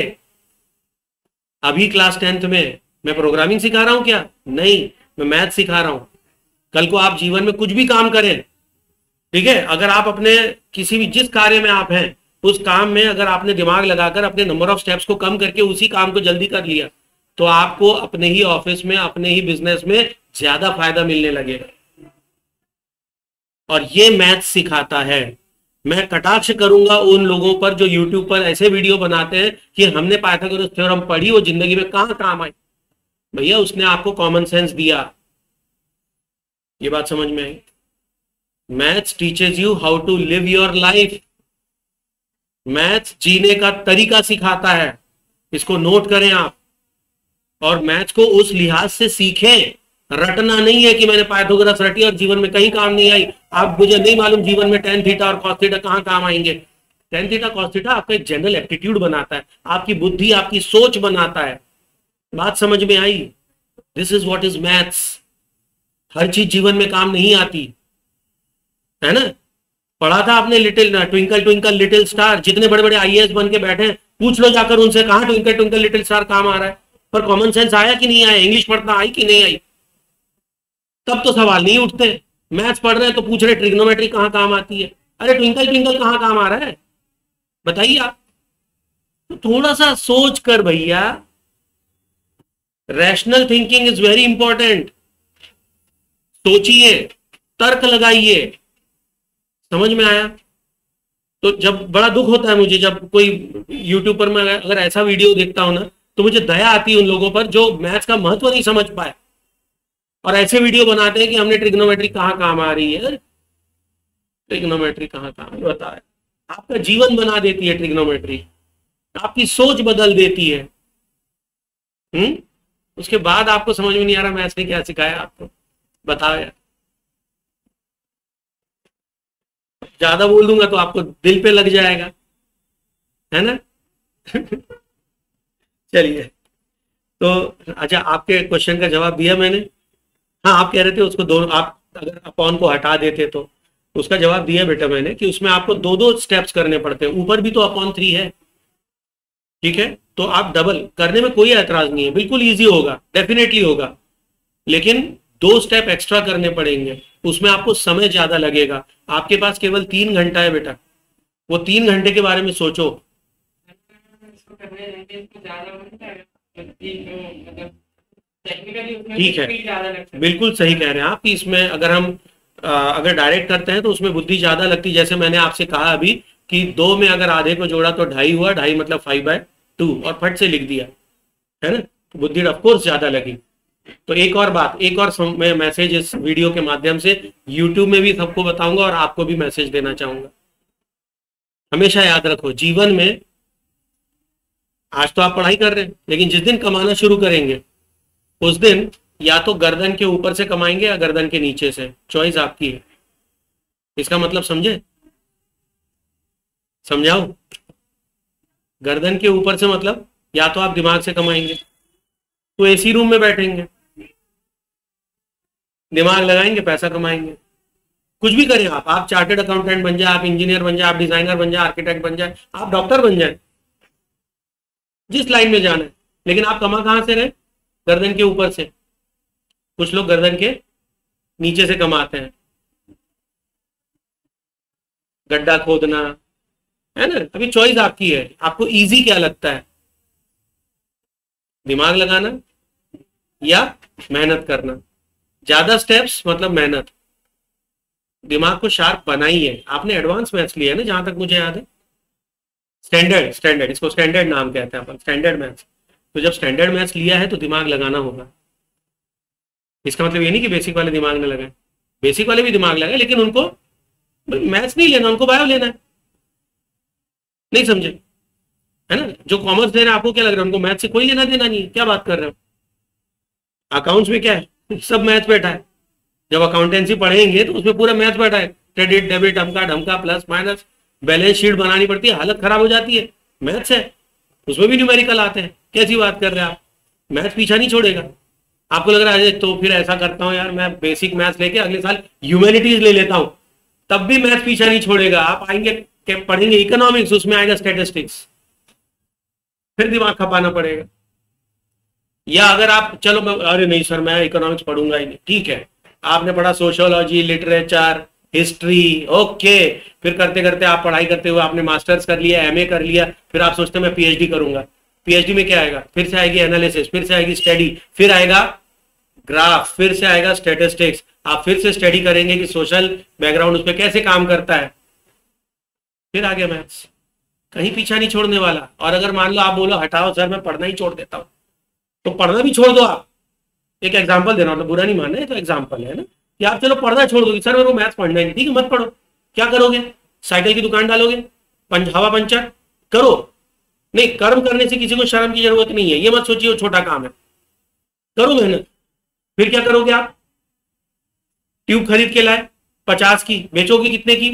अभी क्लास 10th में मैं प्रोग्रामिंग सिखा रहा हूं क्या, नहीं, मैं मैथ सिखा रहा हूं। कल को आप जीवन में कुछ भी काम करें, ठीक है, अगर आप अपने किसी भी जिस कार्य में आप हैं उस काम में अगर आपने दिमाग लगाकर अपने नंबर ऑफ स्टेप्स को कम करके उसी काम को जल्दी कर लिया, तो आपको अपने ही ऑफिस में, अपने ही बिजनेस में ज्यादा फायदा मिलने लगेगा। और ये मैथ सिखाता है। मैं कटाक्ष करूंगा उन लोगों पर जो यूट्यूब पर ऐसे वीडियो बनाते हैं कि हमने पाइथागोरस थ्योरम पढ़ी, वो जिंदगी में कहां काम आई। भैया उसने आपको कॉमन सेंस दिया, ये बात समझ में आई। Maths teaches you how to live your life, maths जीने का तरीका सिखाता है, इसको नोट करें आप। और मैथ्स को उस लिहाज से सीखें, रटना नहीं है कि मैंने पाइथागोरस रटी और जीवन में कहीं काम नहीं आई। आप मुझे नहीं मालूम जीवन में टेन थीटा और कॉस थीटा कहां काम आएंगे। टेन थीटा कॉस थीटा आपका एक जनरल एप्टीट्यूड बनाता है, आपकी बुद्धि आपकी सोच बनाता है। बात समझ में आई? This is what is maths. हर चीज जीवन में काम नहीं आती है ना। पढ़ा था आपने little twinkle twinkle little star, जितने बड़े बड़े आईएएस बन के बैठे हैं पूछ लो जाकर उनसे, कहां ट्विंकल ट्विंकल लिटिल स्टार काम आ रहा है। पर कॉमन सेंस आया कि नहीं आया, इंग्लिश पढ़ना आई कि नहीं आई, तब तो सवाल नहीं उठते। मैथ्स पढ़ रहे हैं तो पूछ रहे ट्रिग्नोमेट्री कहां काम आती है। अरे ट्विंकल ट्विंकल कहां काम आ रहा है बताइए आप। तो थोड़ा सा सोच कर भैया, rational thinking is very important. सोचिए, तर्क लगाइए। समझ में आया? तो जब बड़ा दुख होता है मुझे जब कोई यूट्यूब पर मैं अगर ऐसा वीडियो देखता हूं ना, तो मुझे दया आती है उन लोगों पर जो मैथ्स का महत्व नहीं समझ पाए और ऐसे वीडियो बनाते हैं कि हमने ट्रिग्नोमेट्री कहां काम आ रही है। ट्रिग्नोमेट्री कहां काम बता है? आपका जीवन बना देती है ट्रिग्नोमेट्री, आपकी सोच बदल देती है। उसके बाद आपको समझ में नहीं आ रहा मैथ्स ने क्या सिखाया आपको, बताओ यार। ज्यादा बोल दूंगा तो आपको दिल पे लग जाएगा, है ना। चलिए, तो अच्छा आपके क्वेश्चन का जवाब दिया मैंने। हाँ, आप कह रहे थे उसको दोनों, आप अगर अपॉन को हटा देते तो उसका जवाब दिया बेटा मैंने कि उसमें आपको दो दो स्टेप्स करने पड़ते हैं। ऊपर भी तो अपॉन 3 है, ठीक है, तो आप डबल करने में कोई ऐतराज नहीं है, बिल्कुल इजी होगा, डेफिनेटली होगा, लेकिन 2 स्टेप एक्स्ट्रा करने पड़ेंगे, उसमें आपको समय ज्यादा लगेगा। आपके पास केवल 3 घंटा है बेटा, वो 3 घंटे के बारे में सोचो। ठीक है, बिल्कुल सही कह रहे हैं आप कि इसमें अगर हम अगर डायरेक्ट करते हैं तो उसमें बुद्धि ज्यादा लगती। जैसे मैंने आपसे कहा अभी कि 2 में अगर आधे को जोड़ा तो 2.5 हुआ, 2.5 मतलब 5/2 और फट से लिख दिया, है ना, तो बुद्धि ऑफकोर्स ज्यादा लगी। तो एक और बात, एक और मैं मैसेज इस वीडियो के माध्यम से यूट्यूब में भी सबको बताऊंगा और आपको भी मैसेज देना चाहूंगा। हमेशा याद रखो, जीवन में आज तो आप पढ़ाई कर रहे हैं, लेकिन जिस दिन कमाना शुरू करेंगे उस दिन या तो गर्दन के ऊपर से कमाएंगे या गर्दन के नीचे से, चॉइस आपकी है। इसका मतलब समझे, समझाओ। गर्दन के ऊपर से मतलब या तो आप दिमाग से कमाएंगे तो एसी रूम में बैठेंगे, दिमाग लगाएंगे पैसा कमाएंगे। कुछ भी करें आप चार्टेड अकाउंटेंट बन जाए, आप इंजीनियर बन जाए, आप डिजाइनर बन जाए, आर्किटेक्ट बन जाए, आप डॉक्टर बन जाए, जिस लाइन में जाना है, लेकिन आप कमा कहां से रहे? गर्दन के ऊपर से। कुछ लोग गर्दन के नीचे से कमाते हैं, गड्ढा खोदना, है ना। अभी चॉइस आपकी है, आपको इजी क्या लगता है, दिमाग लगाना या मेहनत करना। ज्यादा स्टेप्स मतलब मेहनत। दिमाग को शार्प बनाइए। आपने एडवांस मैथ्स लिया है ना, जहां तक मुझे याद है, स्टैंडर्ड, इसको स्टैंडर्ड नाम कहते हैं अपन, स्टैंडर्ड मैथ्स। तो जब स्टैंडर्ड मैथ्स लिया है तो दिमाग लगाना होगा। इसका मतलब ये नहीं कि बेसिक वाले दिमाग न लगाए, बेसिक वाले भी दिमाग लगाए, लेकिन उनको मैथ्स नहीं लेना, उनको बायो लेना है। नहीं समझे, है ना। जो कॉमर्स ले रहे हैं आपको क्या लग रहा है उनको मैथ्स से कोई लेना देना नहीं है? क्या बात कर रहे हो। अकाउंट्स में क्या है, सब मैथ्स बैठा है। जब अकाउंटेंसी पढ़ेंगे तो उसमें पूरा मैथ्स बैठा है, क्रेडिट डेबिट, अमका ढमका, प्लस माइनस, बैलेंस शीट बनानी पड़ती है, हालत खराब हो जाती है, मैथ्स है, उसमें भी न्यूमेरिकल आते हैं। कैसी बात कर रहे हैं आप, मैथ्स पीछा नहीं छोड़ेगा। आपको लग रहा है तो फिर ऐसा करता हूं यार, मैं बेसिक मैथ्स लेके अगले साल ह्यूमैनिटीज ले लेता हूं, तब भी मैथ्स पीछा नहीं छोड़ेगा। आप आएंगे पढ़ेंगे इकोनॉमिक्स, उसमें आएगा स्टैटिस्टिक्स, फिर दिमाग खपाना पड़ेगा। या अगर आप चलो अरे नहीं सर मैं इकोनॉमिक्स पढ़ूंगा ही नहीं, ठीक है, आपने पढ़ा सोशियोलॉजी, लिटरेचर, हिस्ट्री, ओके, फिर करते करते आप पढ़ाई करते हुए आपने मास्टर्स कर लिया, एमए कर लिया, फिर आप सोचते हैं मैं पीएचडी करूंगा। पीएचडी में क्या आएगा? फिर से आएगी एनालिसिस, फिर से आएगी स्टडी, फिर आएगा ग्राफ, फिर से आएगा स्टैटिस्टिक्स। आप फिर से स्टडी करेंगे कि सोशल बैकग्राउंड उस पर कैसे काम करता है, फिर आगे मैथ्स। कहीं पीछा नहीं छोड़ने वाला। और अगर मान लो आप बोलो हटाओ सर मैं पढ़ना ही छोड़ देता हूं, तो पढ़ना भी छोड़ दो आप, एक एग्जाम्पल दे रहा हूँ, बुरा नहीं मानना है, तो एग्जाम्पल है ना कि आप चलो पढ़ना छोड़ दोगे, सर मेरे को मैथ्स पढ़ना ही नहीं, ठीक है मत पढ़ो। क्या करोगे? साइकिल की दुकान डालोगे, हवा पंचर करो। नहीं, कर्म करने से किसी को शर्म की जरूरत नहीं है, ये मत सोचिए वो छोटा काम है, करो मेहनत। फिर क्या करोगे आप? ट्यूब खरीद के लाए 50 की, बेचोगे कितने की?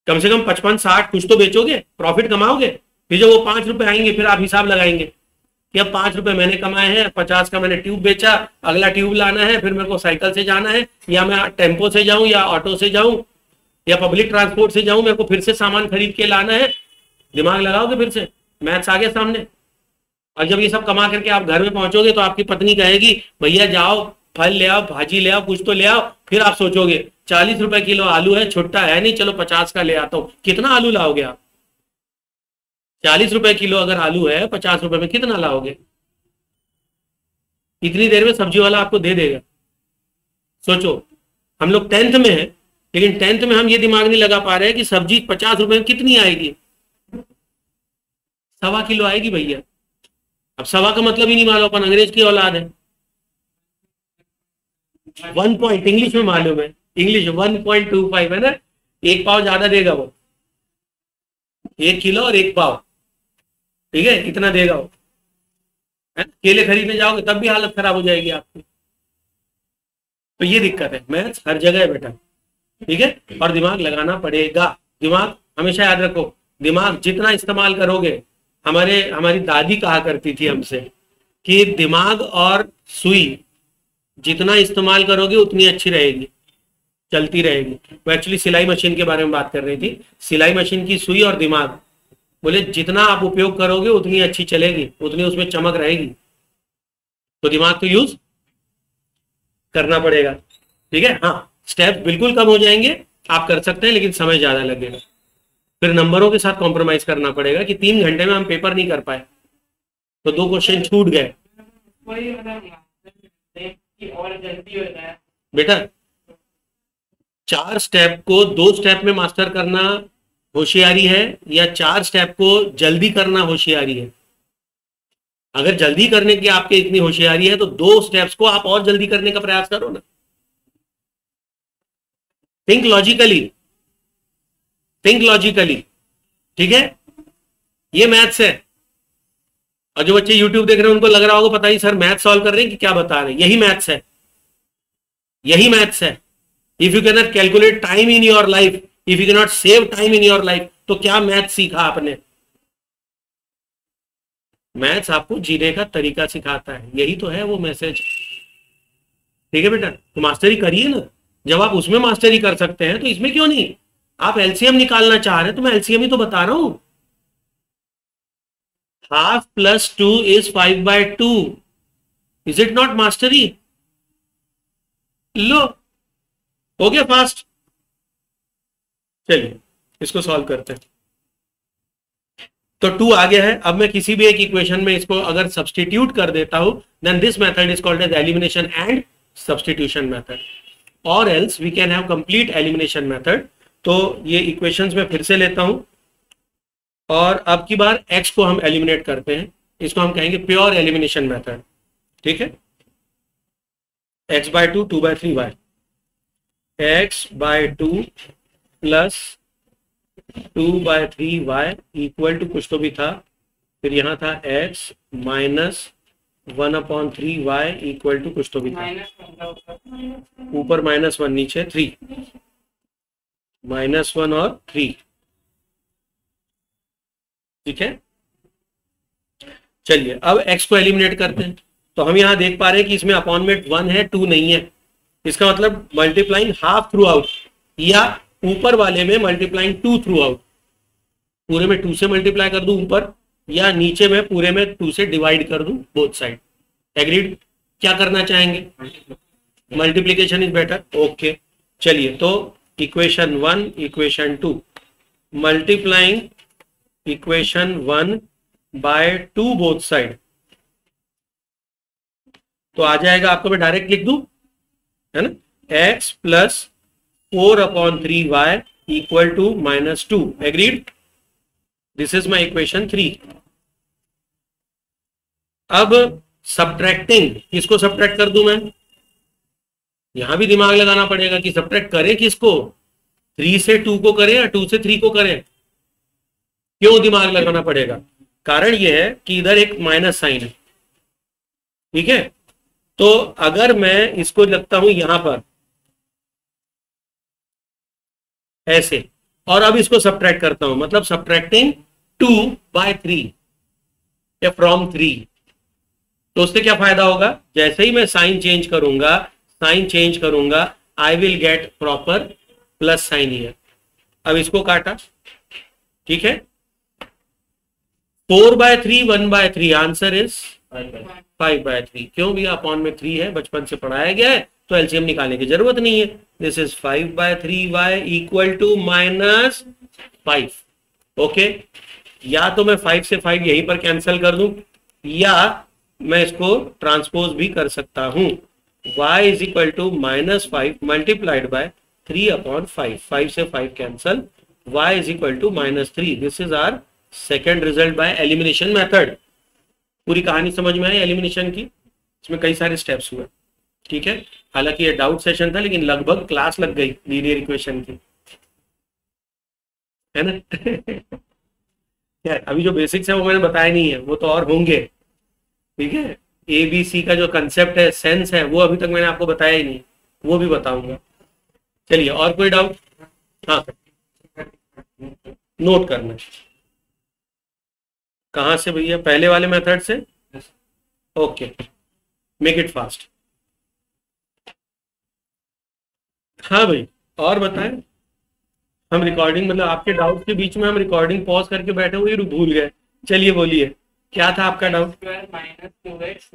कम से कम 55-60 कुछ तो बेचोगे, प्रॉफिट कमाओगे। फिर जब वो 5 रुपए आएंगे फिर आप हिसाब लगाएंगे कि अब 5 रुपए मैंने कमाए हैं, 50 का मैंने ट्यूब बेचा, अगला ट्यूब लाना है, फिर मेरे को साइकिल से जाना है, या मैं टेम्पो से जाऊं, या ऑटो से जाऊं, या पब्लिक ट्रांसपोर्ट से जाऊं, मेरे को फिर से सामान खरीद के लाना है। दिमाग लगाओगे फिर से, मैथ्स आ गया सामने। और जब ये सब कमा करके आप घर में पहुंचोगे तो आपकी पत्नी कहेगी भैया जाओ फल ले आओ, भाजी ले आओ, कुछ तो ले आओ। फिर आप सोचोगे 40 रुपए किलो आलू है, छुट्टा है नहीं, चलो 50 का ले आता हूं। कितना आलू लाओगे आप? 40 रुपए किलो अगर आलू है, 50 रुपए में कितना लाओगे? इतनी देर में सब्जी वाला आपको दे देगा। सोचो, हम लोग 10th में है, लेकिन 10th में हम ये दिमाग नहीं लगा पा रहे हैं कि सब्जी 50 रुपए में कितनी आएगी? 1.25 किलो आएगी भैया। अब 1.25 का मतलब ही नहीं मालूम, अपन अंग्रेज की औलाद है। 1 पॉइंट इंग्लिश में मालूम है, इंग्लिश 1.25 है ना, 1 पाव ज्यादा देगा वो, 1 किलो और 1 पाव, ठीक है, इतना देगा वो। केले खरीदने जाओगे तब भी हालत खराब हो जाएगी आपकी। तो ये दिक्कत है, मैथ्स हर जगह है बेटा, ठीक है, और दिमाग लगाना पड़ेगा। दिमाग हमेशा याद रखो, दिमाग जितना इस्तेमाल करोगे, हमारी दादी कहा करती थी हमसे कि दिमाग और सुई जितना इस्तेमाल करोगे उतनी अच्छी रहेगी, चलती रहेगी। वो एक्चुअली सिलाई मशीन के बारे में बात कर रही थी, सिलाई मशीन की सुई और दिमाग, बोले जितना आप उपयोग करोगे उतनी अच्छी चलेगी, उतनी उसमें चमक रहेगी। तो दिमाग तो यूज करना पड़ेगा, ठीक है। हाँ, स्टेप बिल्कुल कम हो जाएंगे, आप कर सकते हैं, लेकिन समय ज्यादा लगेगा। फिर नंबरों के साथ कॉम्प्रोमाइज करना पड़ेगा कि 3 घंटे में हम पेपर नहीं कर पाए तो 2 क्वेश्चन छूट गए। और जल्दी हो जाए बेटा 4 स्टेप को 2 स्टेप में मास्टर करना होशियारी है, या 4 स्टेप को जल्दी करना होशियारी है? अगर जल्दी करने की आपके इतनी होशियारी है तो 2 स्टेप्स को आप और जल्दी करने का प्रयास करो ना। थिंक लॉजिकली, थिंक लॉजिकली, ठीक है। ये मैथ्स है। और जो बच्चे यूट्यूब देख रहे हैं उनको लग रहा होगा पता ही सर मैथ सॉल्व कर रहे हैं कि क्या बता रहे हैं। यही मैथ्स है, यही मैथ्स है। If you can not calculate time in your life, if you can not save time in your life, तो क्या मैथ सीखा आपने? मैथ्स आपको जीने का तरीका सिखाता है, यही तो है वो मैसेज, ठीक है बेटा। तो मास्टरी करिए ना, जब आप उसमें मास्टरी कर सकते हैं तो इसमें क्यों नहीं? आप एलसीएम निकालना चाह रहे हैं तो मैं एलसीएम ही तो बता रहा हूं। 1/2 + 2 is 5/2, is it not mastery? लो, हो गया फास्ट। चलिए इसको सॉल्व करते हैं। तो 2 आ गया है। अब मैं किसी भी एक इक्वेशन में इसको अगर सब्सटीट्यूट कर देता हूं, then this method is called as elimination and substitution method, और else we can have complete elimination method. तो ये इक्वेशंस में फिर से लेता हूं, और अब की बार x को हम एलिमिनेट करते हैं, इसको हम कहेंगे प्योर एलिमिनेशन मेथड, ठीक है। x/2 2/3y, x/2 plus 2/3y equal to कुछ तो भी था, फिर यहां था x minus 1/3y equal to कुछ तो भी था, ऊपर -1 नीचे 3, -1 और 3, ठीक है। चलिए अब x को एलिमिनेट करते हैं। तो हम यहां देख पा रहे हैं कि इसमें अपॉन में 1 है, 2 नहीं है। इसका मतलब मल्टीप्लाइंग हाफ थ्रू आउट, या ऊपर वाले में मल्टीप्लाइंग 2 थ्रू आउट, पूरे में 2 से मल्टीप्लाई कर दूं ऊपर, या नीचे में पूरे में 2 से डिवाइड कर दूं बोथ साइड। एग्रीड? क्या करना चाहेंगे? Multiplication is better, okay. चलिए तो equation 1 equation 2, multiplying equation 1 by 2 both side, तो आ जाएगा आपको, मैं डायरेक्ट लिख दूं, है ना, x plus 4/3y equal to -2। Agreed? This is my equation 3। अब सब्ट्रैक्टिंग, किसको सब्ट्रैक्ट कर दूं मैं? यहां भी दिमाग लगाना पड़ेगा कि सब्ट्रैक्ट करें किसको, 3 से 2 को करें या 2 से 3 को करें। क्यों दिमाग लगाना पड़ेगा? कारण यह है कि इधर एक माइनस साइन है, ठीक है। तो अगर मैं इसको लगता हूं यहां पर ऐसे, और अब इसको सब्ट्रैक्ट करता हूं, मतलब सब्ट्रैक्टिंग 2/3 या फ्रॉम 3, तो उससे क्या फायदा होगा? जैसे ही मैं साइन चेंज करूंगा आई will get proper plus sign here. अब इसको काटा, ठीक है। 4/3 1/3, आंसर इज 5/3। क्यों भैया? अपॉन में 3 है, बचपन से पढ़ाया गया है, तो एलसीएम निकालने की जरूरत नहीं है। This is 5/3y equal to -5। Okay, या तो मैं 5 से 5 यहीं पर कैंसिल कर दूं, या मैं इसको ट्रांसपोज भी कर सकता हूं। y is equal to -5 multiplied by 3/5। 5 से 5 cancel, y is equal to -3। This is our second result by elimination method. पूरी कहानी समझ में आई एलिमिनेशन की? इसमें कई सारे स्टेप्स हुए, ठीक है। हालांकि ये डाउट सेशन था, लेकिन लगभग क्लास लग गई लीनियर इक्वेशन की, है ना। यार अभी जो बेसिक्स है वो मैंने बताया नहीं है, वो तो और होंगे, ठीक है। ABC का जो कंसेप्ट है, सेंस है, वो अभी तक मैंने आपको बताया ही नहीं, वो भी बताऊंगा। चलिए, और कोई डाउट? हाँ, नोट करना कहाँ से भैया? पहले वाले मेथड से? Okay, make it fast. हाँ भाई, और बताएं। हम रिकॉर्डिंग, मतलब आपके डाउट के बीच में हम रिकॉर्डिंग पॉज करके बैठे हुए भूल गए। चलिए बोलिए, क्या था आपका डाउट?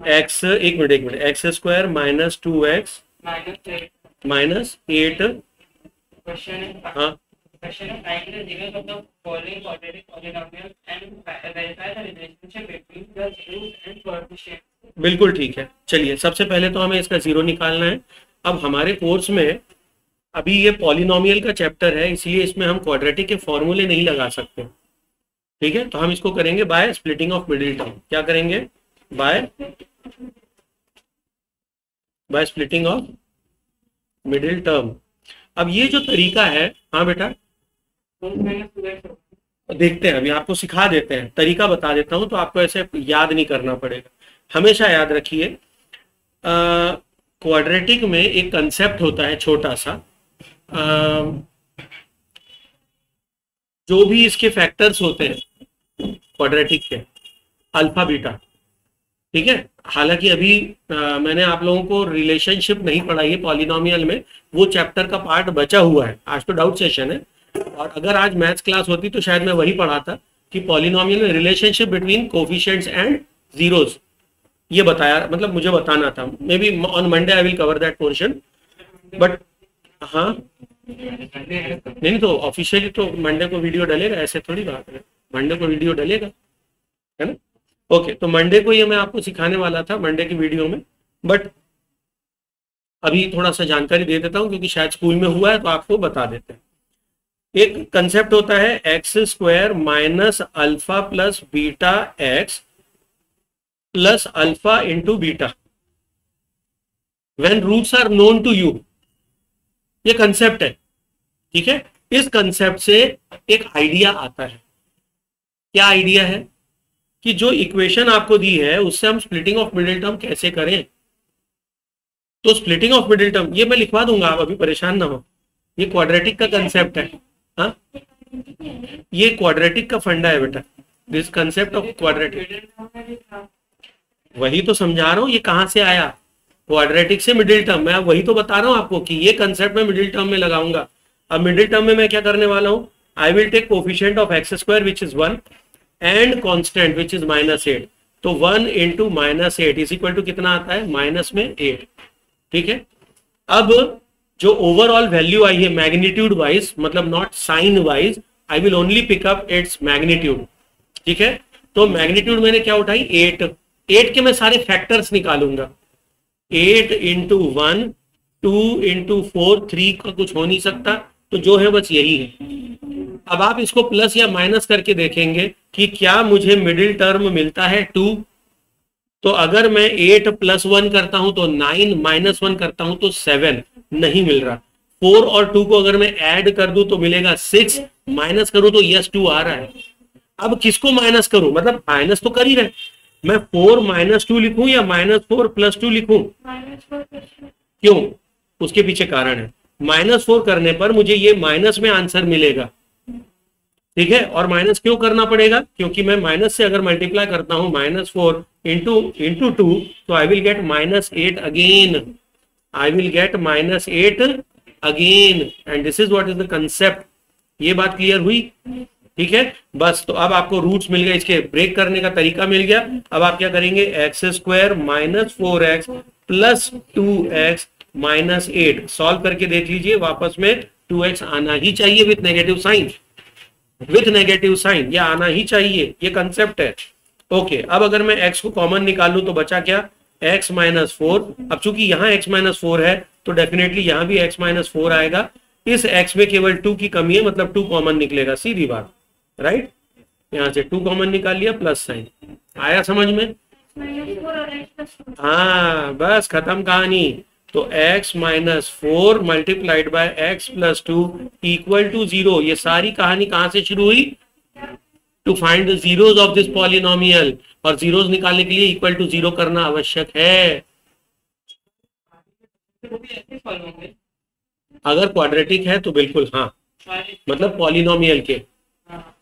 एक्स, एक minute, x square minus 2x minus 8। हाँ, बिल्कुल ठीक है। चलिए, सबसे पहले तो हमें इसका जीरो निकालना है। अब हमारे कोर्स में अभी ये पॉलिनोमियल का चैप्टर है, इसलिए इसमें हम क्वाड्रेटिक के फॉर्मूले नहीं लगा सकते, ठीक है। तो हम इसको करेंगे by splitting of middle term. क्या करेंगे? By splitting of middle term. अब ये जो तरीका है, हाँ बेटा, देखते हैं, अभी आपको सिखा देते हैं, तरीका बता देता हूं, तो आपको ऐसे याद नहीं करना पड़ेगा। हमेशा याद रखिए, क्वाड्रेटिक में एक कंसेप्ट होता है छोटा सा, जो भी इसके फैक्टर्स होते हैं क्वाड्रेटिक के, अल्फा बीटा, ठीक है। हालांकि अभी मैंने आप लोगों को रिलेशनशिप नहीं पढ़ाई है पॉलिनोमियल में, वो चैप्टर का पार्ट बचा हुआ है। आज तो डाउट सेशन है, और अगर आज मैथ्स क्लास होती तो शायद मैं वही पढ़ाता कि पॉलिनोमियल में relationship between coefficients and zeros, ये बताया, मतलब मुझे बताना था। May be on Monday I will cover that portion, but हाँ, नहीं तो ऑफिशियली तो मंडे को वीडियो डलेगा, ऐसे थोड़ी बात है, मंडे को वीडियो डलेगा, है ना। ओके, तो मंडे को ये मैं आपको सिखाने वाला था मंडे की वीडियो में, बट अभी थोड़ा सा जानकारी दे देता हूँ क्योंकि शायद स्कूल में हुआ है, तो आपको बता देते हैं। एक कंसेप्ट होता है x square minus alpha plus beta x plus alpha into beta when roots are known to you. ये कंसेप्ट है, ठीक है। इस कंसेप्ट से एक आइडिया आता है। क्या आइडिया है? कि जो इक्वेशन आपको दी है उससे हम स्प्लिटिंग ऑफ मिडिल टर्म कैसे करें। तो स्प्लिटिंग ऑफ मिडिल टर्म ये मैं लिखवा दूंगा, आप अभी परेशान ना हो, ये क्वाड्रेटिक का कंसेप्ट है। हाँ, ये क्वाड्रेटिक का फंडा है बेटा, दिस कंसेप्ट ऑफ क्वाड्रेटिक। वही तो समझा रहा हूं, ये कहां से आया? क्वाड्रेटिक से मिडिल टर्म। मैं वही तो बता रहा हूं आपको कि ये कंसेप्ट मैं मिडिल टर्म में लगाऊंगा। अब मिडिल टर्म में मैं क्या करने वाला हूं? I will take coefficient of x square which is 1 and constant which is -8। तो 1 इंटू -8 इज इक्वल टू कितना आता है? माइनस में 8, ठीक है। अब जो ओवरऑल वैल्यू आई है मैग्नीट्यूड वाइज, मतलब not sign wise, I will only pick up its magnitude, ठीक है। तो मैग्नीट्यूड मैंने क्या उठाई? 8 के मैं सारे फैक्टर्स निकालूंगा। 8 इंटू 1, 2 इंटू 4, 3 का कुछ हो नहीं सकता, तो जो है बस यही है। अब आप इसको प्लस या माइनस करके देखेंगे कि क्या मुझे मिडिल टर्म मिलता है 2। तो अगर मैं 8 + 1 करता हूं तो 9, -1 करता हूं तो 7, नहीं मिल रहा। 4 और 2 को अगर मैं ऐड कर दूं तो मिलेगा 6, माइनस करूं तो यस 2 आ रहा है। अब किसको माइनस करूं, मतलब माइनस तो कर ही रहे, मैं 4 - 2 लिखूं या -4 + 2 लिखूं? क्यों? उसके पीछे कारण है। -4 करने पर मुझे ये माइनस में आंसर मिलेगा, ठीक है। और माइनस क्यों करना पड़ेगा? क्योंकि मैं माइनस से अगर मल्टीप्लाई करता हूं -4 इंटू 2 तो I will gate -8 again, I will gate -8 again, and this is what is the concept. ये बात क्लियर हुई? ठीक है, बस। तो अब आपको रूट्स मिल गए, इसके ब्रेक करने का तरीका मिल गया। अब आप क्या करेंगे, x² - 4x + 2x - 8 सॉल्व करके देख लीजिए, वापस में 2x आना ही चाहिए with negative sign, with negative sign ये आना ही चाहिए, ये कंसेप्ट है। ओके, अब अगर मैं x को कॉमन निकालूं तो बचा क्या, x - 4। अब चूंकि यहाँ x - 4 है तो डेफिनेटली यहाँ भी x - 4 आएगा। इस x में केवल 2 की कमी है, मतलब 2 कॉमन निकलेगा, सीधी बात, राइट। यहाँ से 2 कॉमन निकाल लिया, प्लस साइन आया समझ में? हाँ, बस खत्म कहानी। तो x - 4 × x + 2 = 0। ये सारी कहानी कहां से शुरू हुई? To find the zeros of this polynomial, और जीरोज निकालने के लिए इक्वल टू 0 करना आवश्यक है। अगर क्वाड्रेटिक है तो बिल्कुल हाँ, मतलब पॉलिनोमियल के,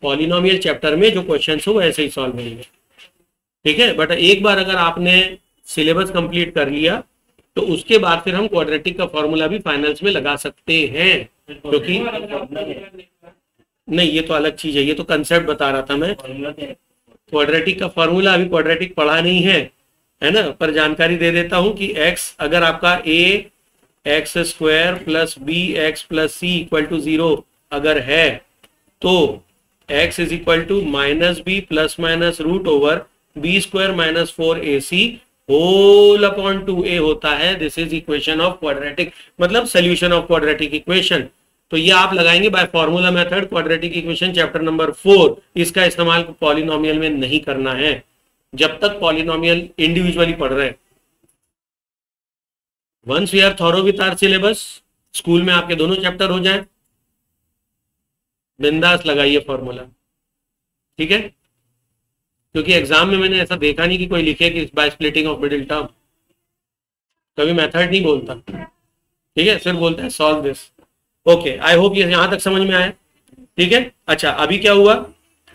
पॉलिनोमियल चैप्टर में जो क्वेश्चन हो वो ऐसे ही सॉल्व होंगे, ठीक है। बट एक बार अगर आपने सिलेबस कंप्लीट कर लिया तो उसके बाद फिर हम क्वाड्रेटिक का फॉर्मूला भी फाइनल्स में लगा सकते हैं, क्योंकि नहीं, ये तो अलग चीज है, ये तो कंसेप्ट बता रहा था मैं। क्वाड्रेटिक का फॉर्मूला अभी क्वाड्रेटिक पढ़ा नहीं है ना, पर जानकारी दे देता हूं कि x अगर आपका ax² + bx + c = 0 अगर है तो x = -b ± √b² - 4ac whole upon 2a होता है। This is equation of quadratic, मतलब सोल्यूशन ऑफ क्वाड्रेटिक इक्वेशन। तो ये आप लगाएंगे by formula method, quadratic equation chapter number 4। इसका इस्तेमाल पॉलिनोमियल में नहीं करना है जब तक पॉलिनोमियल इंडिविजुअली पढ़ रहे हैं। Once we are thorough with our syllabus, school में आपके दोनों चैप्टर हो जाए, बिंदास लगाइए फॉर्मूला, ठीक है। क्योंकि एग्जाम में मैंने ऐसा देखा नहीं कि कोई लिखे कि by splitting of middle term, कभी मेथड नहीं बोलता, ठीक है, सिर्फ बोलता है solve this. Okay, I hope ये यहां तक समझ में आया, ठीक है। अच्छा, अभी क्या हुआ,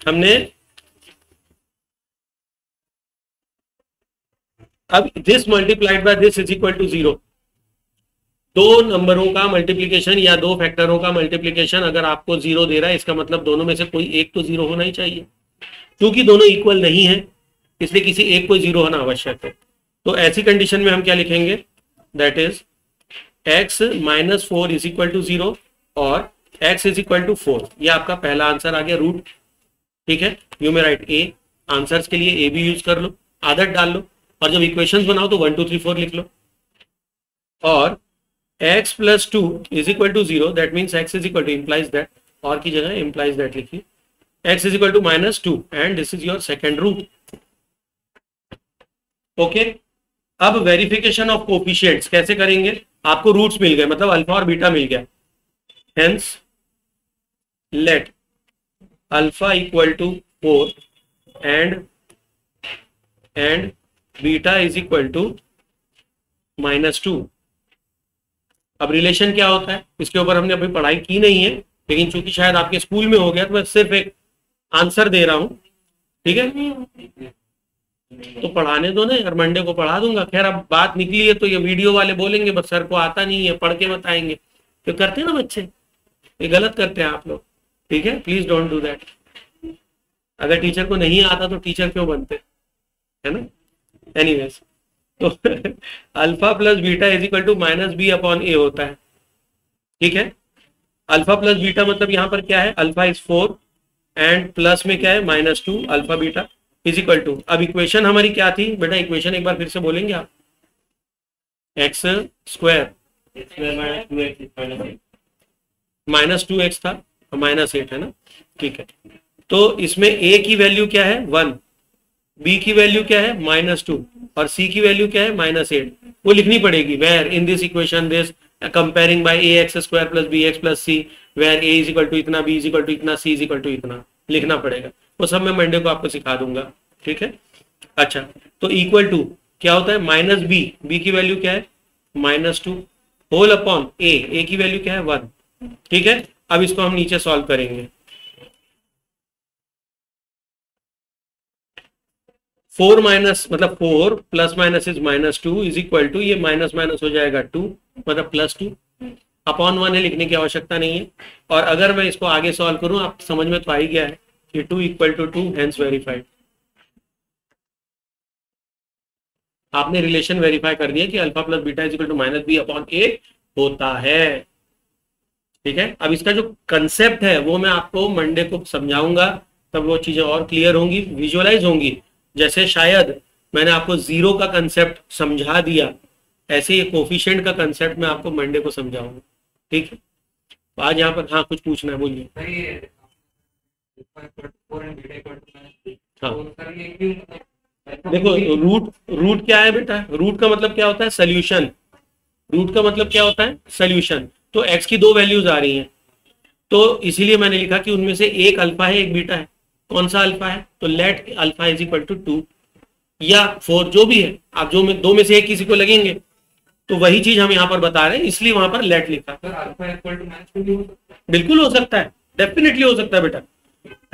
हमने अब this multiplied by this is equal to 0। दो नंबरों का मल्टीप्लीकेशन या दो फैक्टरों का मल्टीप्लीकेशन अगर आपको 0 दे रहा है, इसका मतलब दोनों में से कोई एक तो 0 होना ही चाहिए। क्योंकि दोनों इक्वल नहीं है इसलिए किसी एक को 0 होना आवश्यक है। तो ऐसी कंडीशन में हम क्या लिखेंगे, दैट इज x - 4 = 0 और x = 4। ये आपका पहला आंसर आ गया, रूट, ठीक है। You may right a, answers के लिए a भी यूज कर लो, आदत डाल लो, और जब इक्वेशंस बनाओ तो 1 2 3 4 लिख लो। और x + 2 = 0, that means x implies that, और की जगह implies that लिखिए, x = -2 and this is your second root. Okay, अब वेरिफिकेशन ऑफ कोफिशिएंट्स कैसे करेंगे, आपको रूट्स मिल गए, मतलब अल्फा और बीटा मिल गया। Hence let alpha = 4 and beta = -2। अब रिलेशन क्या होता है इसके ऊपर हमने अभी पढ़ाई की नहीं है, लेकिन चूंकि शायद आपके स्कूल में हो गया तो मैं सिर्फ एक आंसर दे रहा हूं, ठीक है। तो पढ़ाने दो ना यार, मंडे को पढ़ा दूंगा। खैर अब बात निकली है तो ये वीडियो वाले बोलेंगे बस सर को आता नहीं है, पढ़ के बताएंगे, तो करते हैं ना बच्चे, ये गलत करते हैं आप लोग, ठीक है। Please don't do that. अगर टीचर को नहीं आता तो टीचर क्यों बनते, है ना। एनीवेज, तो अल्फा + बीटा = -b/a होता है, ठीक है। अल्फा + बीटा मतलब यहाँ पर क्या है, अल्फा इज 4 एंड प्लस में क्या है -2, अल्फा बीटा = अब इक्वेशन हमारी क्या थी बेटा, इक्वेशन एक बार फिर से बोलेंगे आप, x² -2x था, -8 है ना, ठीक है। तो इसमें a की वैल्यू क्या है 1, b की वैल्यू क्या है -2, और c की वैल्यू क्या है -8, वो लिखनी पड़ेगी। Where in this equation this comparing by ax² plus bx plus c, where a is equal to इतना, b इज इक्वल टू इतना, c इज इक्वल टू इतना, लिखना पड़ेगा। वो सब मैं मंडे को आपको सिखा दूंगा, ठीक है। अच्छा, तो इक्वल टू क्या होता है, -b, b की वैल्यू क्या है -2, होल अपॉन a की वैल्यू क्या है 1, ठीक है। अब इसको हम नीचे सॉल्व करेंगे। 4 माइनस मतलब 4 plus minus is -2 is equal to, ये माइनस माइनस हो जाएगा 2 मतलब +2, अपॉन 1 है, लिखने की आवश्यकता नहीं है। और अगर मैं इसको आगे सॉल्व करूं, आप समझ में तो आ ही गया है कि 2 इक्वल टू 2, हेंस वेरीफाइड। आपने रिलेशन वेरीफाई कर दिया कि alpha plus beta is equal to -b upon a होता है, ठीक है। अब इसका जो कंसेप्ट है वो मैं आपको मंडे को समझाऊंगा, तब वो चीजें और क्लियर होंगी, विजुअलाइज होंगी। जैसे शायद मैंने आपको जीरो का कंसेप्ट समझा दिया, ऐसे ही कोफिशिएंट का कंसेप्ट मैं आपको मंडे को समझाऊंगा, ठीक है। तो आज यहाँ पर हाँ कुछ पूछना है, बोलिए। हाँ देखो, रूट क्या है बेटा, रूट का मतलब क्या होता है, सोल्यूशन। रूट का मतलब क्या होता है, सोल्यूशन। तो x की 2 वैल्यूज आ रही हैं, तो इसीलिए मैंने लिखा कि उनमें से एक अल्फा है एक बीटा है। कौन सा अल्फा है, तो let alpha is equal to 2 या 4, जो भी है, आप जो में दो में से एक किसी को लगेंगे, तो वही चीज हम यहाँ पर बता रहे हैं, इसलिए वहां पर लेट लिखा। बिल्कुल हो सकता है, डेफिनेटली हो सकता है बेटा।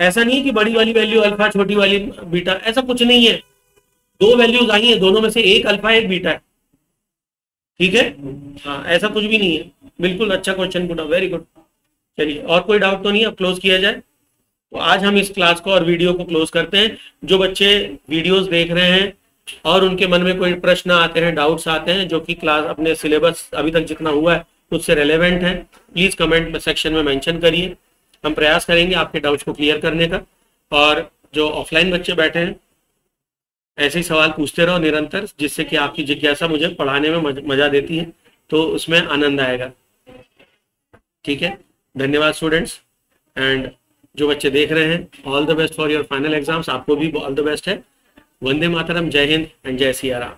ऐसा नहीं है कि बड़ी वाली वैल्यू अल्फा छोटी वाली बीटा, ऐसा कुछ नहीं है। 2 वैल्यूज आई है, दोनों में से एक अल्फा एक बीटा है, ठीक है। हाँ, ऐसा कुछ भी नहीं है, बिल्कुल अच्छा क्वेश्चन पूछा, वेरी गुड। चलिए, और कोई डाउट तो नहीं, अब क्लोज किया जाए। तो आज हम इस क्लास को और वीडियो को क्लोज करते हैं। जो बच्चे वीडियोस देख रहे हैं और उनके मन में कोई प्रश्न आते हैं, डाउट्स आते हैं, जो कि क्लास अपने सिलेबस अभी तक जितना हुआ है उससे रेलेवेंट है, प्लीज कमेंट सेक्शन में मेंशन करिए। हम प्रयास करेंगे आपके डाउट्स को क्लियर करने का। और जो ऑफलाइन बच्चे बैठे हैं, ऐसे ही सवाल पूछते रहो निरंतर, जिससे कि आपकी जिज्ञासा मुझे पढ़ाने में मजा देती है, तो उसमें आनंद आएगा, ठीक है। धन्यवाद स्टूडेंट्स। एंड जो बच्चे देख रहे हैं, all the best for your final exams. आपको भी ऑल द बेस्ट है। वंदे मातरम, जय हिंद एंड जय सिया राम।